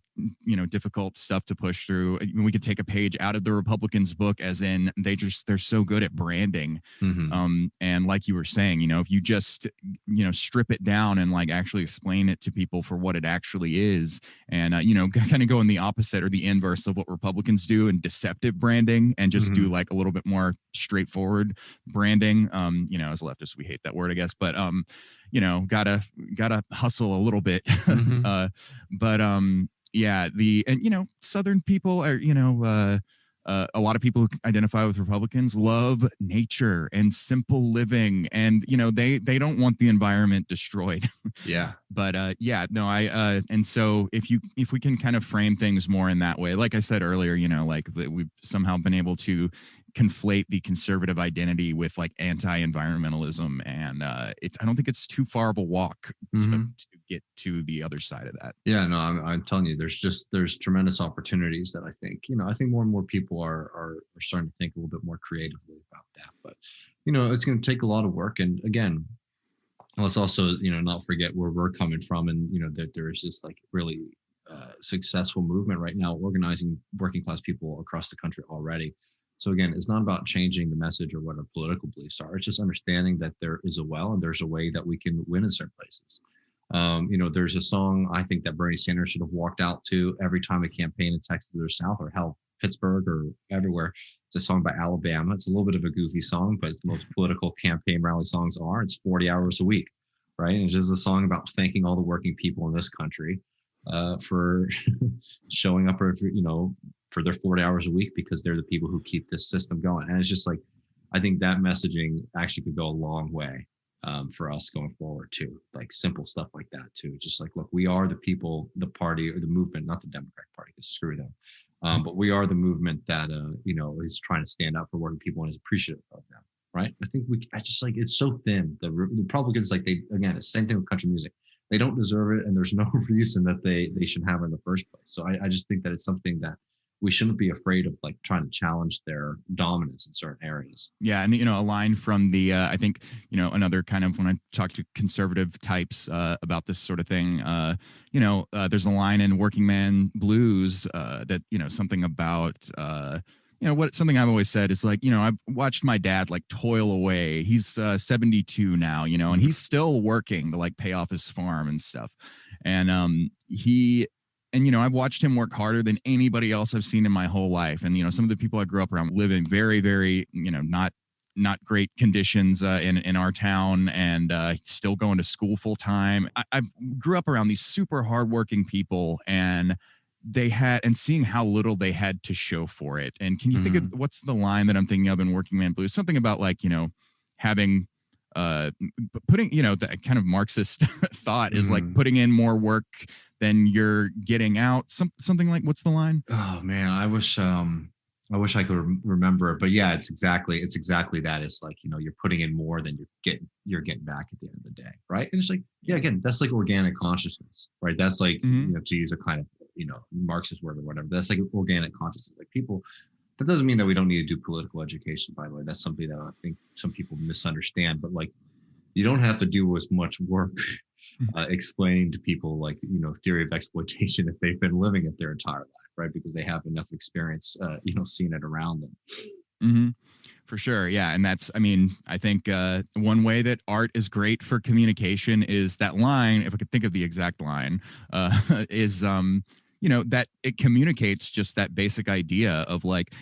difficult stuff to push through. We could take a page out of the Republicans' book, as in they're so good at branding. And like you were saying, if you just, strip it down and like actually explain it to people for what it actually is, and, kind of go in the opposite or the inverse of what Republicans do in deceptive branding, and just do like a little bit more straightforward branding. As leftists, we hate that word, I guess, but, gotta hustle a little bit. Southern people are, a lot of people who identify with Republicans love nature and simple living, and they don't want the environment destroyed. And so if we can kind of frame things more in that way, like I said earlier, like we've somehow been able to conflate the conservative identity with like anti-environmentalism, and I don't think it's too far of a walk to get to the other side of that. I'm telling you, there's tremendous opportunities that I think more and more people are starting to think a little bit more creatively about that, but it's going to take a lot of work. And again, let's also not forget where we're coming from, and that there's this like really successful movement right now organizing working class people across the country already. So again, it's not about changing the message or what our political beliefs are. It's just understanding that there is a well and there's a way that we can win in certain places. There's a song I think that Bernie Sanders should have walked out to every time a campaign in Texas or South, or hell, Pittsburgh or everywhere. It's a song by Alabama. It's a little bit of a goofy song, but most political campaign rally songs are. It's 40 hours a week, right? And it's just a song about thanking all the working people in this country for showing up, for their 40 hours a week, because they're the people who keep this system going. And it's just like, I think that messaging actually could go a long way for us going forward too. Like simple stuff like that too. Just like, look, we are the people, the party or the movement, not the Democratic Party, because screw them. But we are the movement that, is trying to stand up for working people and is appreciative of them. Right. I think it's so thin. The Republicans, it's the same thing with country music. They don't deserve it. And there's no reason that they should have it in the first place. So I just think that it's something that we shouldn't be afraid of, like trying to challenge their dominance in certain areas. Yeah. And, a line from the, I think, another kind of, when I talk to conservative types about this sort of thing, there's a line in Working Man Blues that, something about, something I've always said is like, I've watched my dad like toil away. He's 72 now, and he's still working to like pay off his farm and stuff. And I've watched him work harder than anybody else I've seen in my whole life. And, some of the people I grew up around live in very, very, not great conditions in our town, and still going to school full time. I grew up around these super hardworking people, and seeing how little they had to show for it. And can you think of what's the line that I'm thinking of in Working Man Blues? Something about like, having putting, that kind of Marxist thought is like putting in more work than you're getting out. Something like, what's the line? Oh man, I wish I could remember it, but yeah, it's exactly that. It's like, you're putting in more than you're getting back at the end of the day. Right. And it's like, yeah, again, that's like organic consciousness, right? That's like, to use a kind of, Marxist word or whatever, that's like organic consciousness. Like people, that doesn't mean that we don't need to do political education, by the way. That's something that I think some people misunderstand, but like, you don't have to do as much work explaining to people like, theory of exploitation if they've been living it their entire life, right? Because they have enough experience, seeing it around them. For sure. Yeah. And that's, I think one way that art is great for communication is that line, if I could think of the exact line, is, that it communicates just that basic idea of like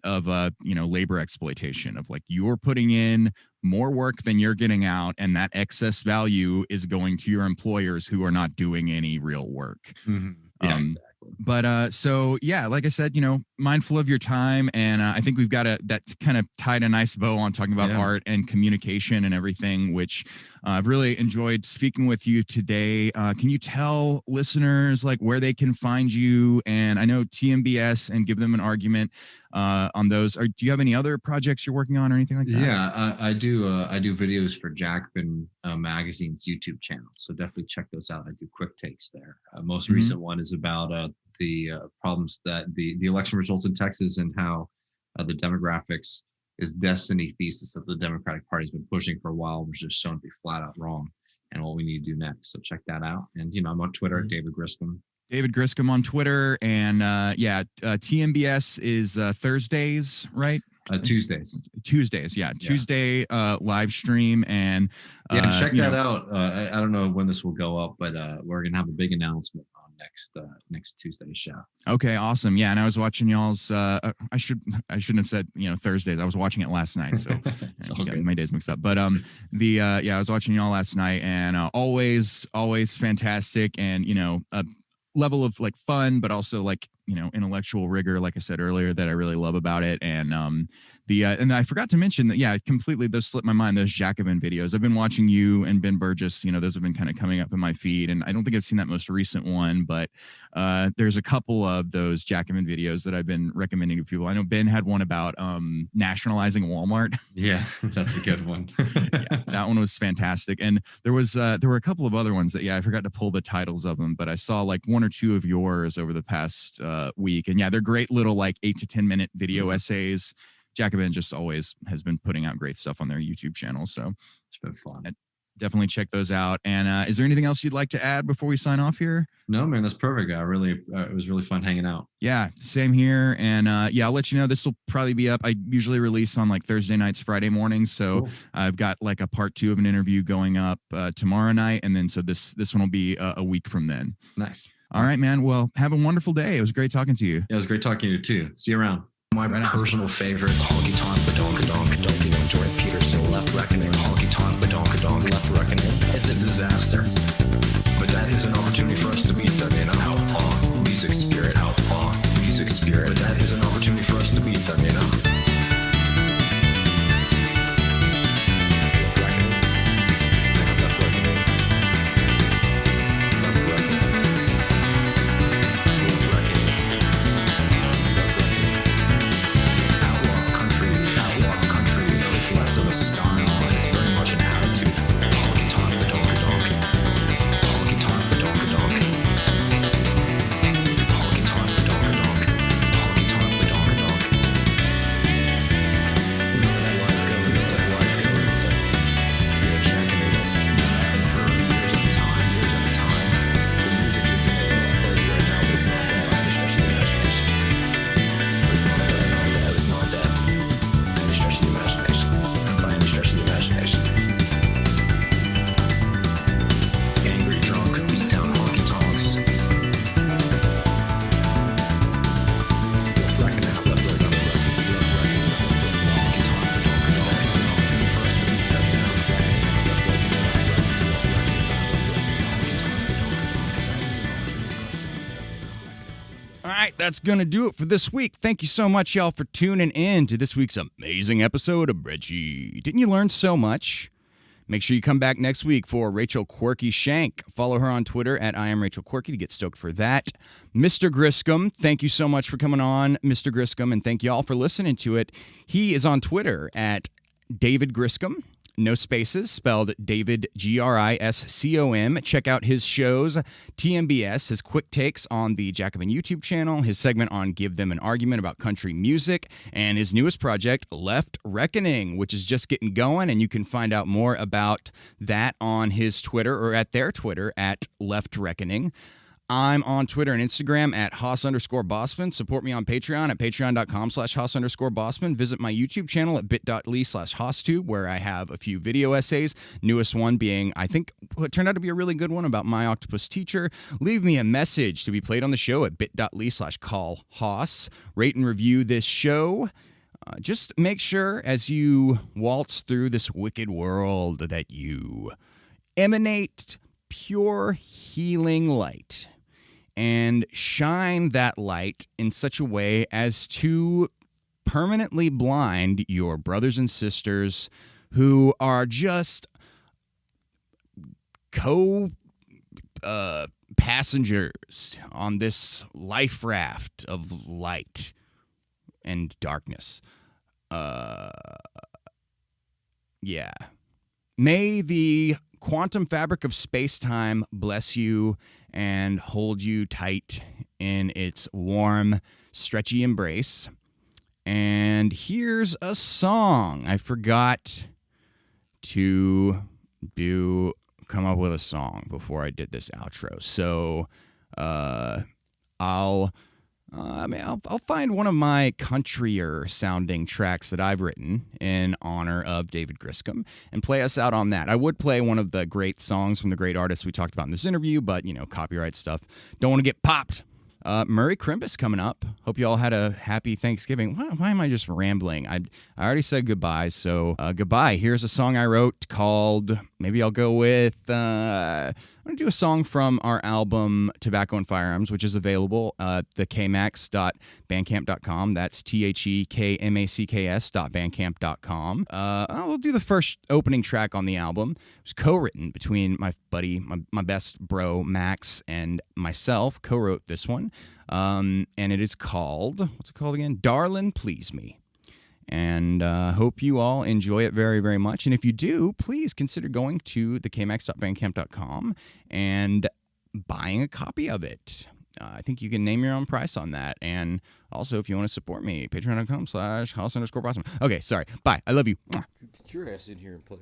labor exploitation, of like you're putting in more work than you're getting out, and that excess value is going to your employers who are not doing any real work. Yeah, exactly. But so yeah, like I said, mindful of your time, and I think we've got that kind of tied a nice bow on talking about art and communication and everything, which I've really enjoyed speaking with you today. Can you tell listeners like where they can find you? And I know TMBS, and give them an argument on those. Or do you have any other projects you're working on or anything like that? Yeah, I do videos for Jacobin Magazine's YouTube channel, so definitely check those out. I do quick takes there. Most recent one is about the problems that the election results in Texas, and how the demographics is destiny thesis that the Democratic Party has been pushing for a while was just shown to be flat out wrong. and what we need to do next. So check that out. And, I'm on Twitter at David Griscom. David Griscom on Twitter. And TMBS is Thursdays, right? Tuesdays. Tuesday live stream. And check that out. I don't know when this will go up, but we're going to have a big announcement on next Tuesday's show. Okay, awesome. Yeah, and I was watching y'all's I shouldn't have said, Thursdays. I was watching it last night, so I got my days mixed up. But I was watching y'all last night, and always fantastic, and a level of like fun, but also like intellectual rigor, like I said earlier, that I really love about it. And and I forgot to mention that completely those slipped my mind, those Jacobin videos. I've been watching you and Ben Burgis, those have been kind of coming up in my feed, and I don't think I've seen that most recent one, but there's a couple of those Jacobin videos that I've been recommending to people. I know Ben had one about nationalizing Walmart. Yeah, that's a good one. That one was fantastic. And there were a couple of other ones that I forgot to pull the titles of them, but I saw like one or two of yours over the past week, and they're great little like 8 to 10 minute video essays. Jacobin just always has been putting out great stuff on their YouTube channel, so it's been fun. Definitely check those out. And is there anything else you'd like to add before we sign off here? No, man, that's perfect. It was really fun hanging out. Yeah, same here. And I'll let you know, this will probably be up. I usually release on like Thursday nights, Friday mornings. So cool. I've got like a part 2 of an interview going up tomorrow night. And then so this one will be a week from then. Nice. All right, man. Well, have a wonderful day. It was great talking to you. Yeah, it was great talking to you too. See you around. My personal favorite, honky tonk, badonka Jordan Peterson, Left Reckoning, honky tonk, badonka Left Reckoning. It's a disaster. But that is an opportunity for us to beat them, outlaw music spirit. But that is an opportunity for us to beat them, That's going to do it for this week. Thank you so much, y'all, for tuning in to this week's amazing episode of Breadsheet. Didn't you learn so much? Make sure you come back next week for Rachel Quirky Shank. Follow her on Twitter at I am Rachel Quirky to get stoked for that. Mr. Griscom, thank you so much for coming on, Mr. Griscom, and thank you all for listening to it. He is on Twitter at David Griscom. No spaces, spelled David Griscom. Check out his shows, TMBS, his quick takes on the Jacobin YouTube channel, his segment on Give Them an Argument about country music, and his newest project, Left Reckoning, which is just getting going, and you can find out more about that on his Twitter, or at their Twitter, at Left Reckoning. I'm on Twitter and Instagram at Haas_Bossman. Support me on Patreon at patreon.com/Haas_Bossman. Visit my YouTube channel at bit.ly/HaasTube, where I have a few video essays. Newest one being, I think, what turned out to be a really good one about my octopus teacher. Leave me a message to be played on the show at bit.ly/CallHaas. Rate and review this show. Just make sure as you waltz through this wicked world that you emanate pure healing light. And shine that light in such a way as to permanently blind your brothers and sisters who are just passengers on this life raft of light and darkness. May the quantum fabric of space-time bless you and hold you tight in its warm, stretchy embrace. And here's a song I forgot to do come up with a song before I did this outro. So I'll find one of my countryer sounding tracks that I've written in honor of David Griscom and play us out on that. I would play one of the great songs from the great artists we talked about in this interview, but, copyright stuff. Don't want to get popped. Murray Crimbus coming up. Hope you all had a happy Thanksgiving. Why am I just rambling? I already said goodbye, so goodbye. Here's a song I wrote called, maybe I'll go with, I'm going to do a song from our album Tobacco and Firearms, which is available at the kmax.bandcamp.com. That's THEKMACKS.bandcamp.com. We'll do the first opening track on the album. It was co-written between my buddy, my best bro, Max, and myself. Co-wrote this one. And it is called, what's it called again? Darlin' Please Me. And hope you all enjoy it very, very much. And if you do, please consider going to the kmax.bandcamp.com and buying a copy of it. I think you can name your own price on that. And also, if you want to support me, patreon.com/house_possum. Okay, sorry. Bye. I love you. Get your ass in here and play.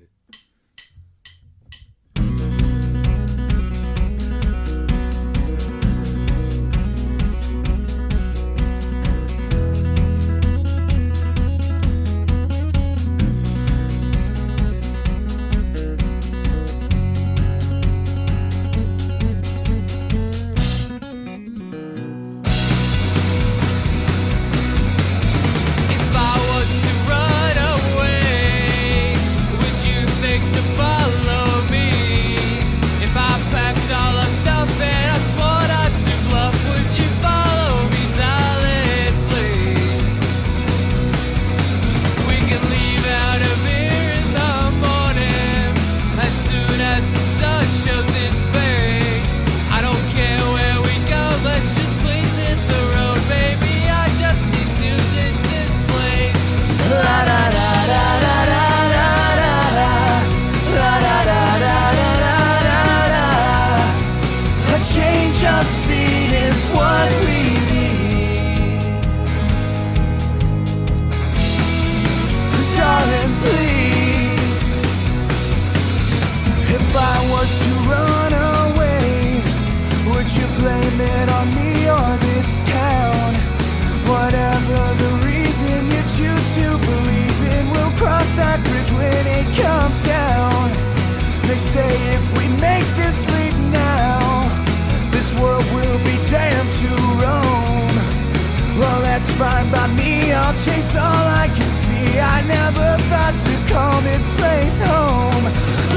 Chase all I can see. I never thought to call this place home.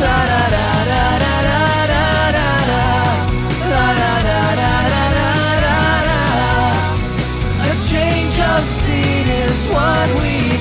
La da da da da da da da da. La da da da da da da da. A change of scene is what we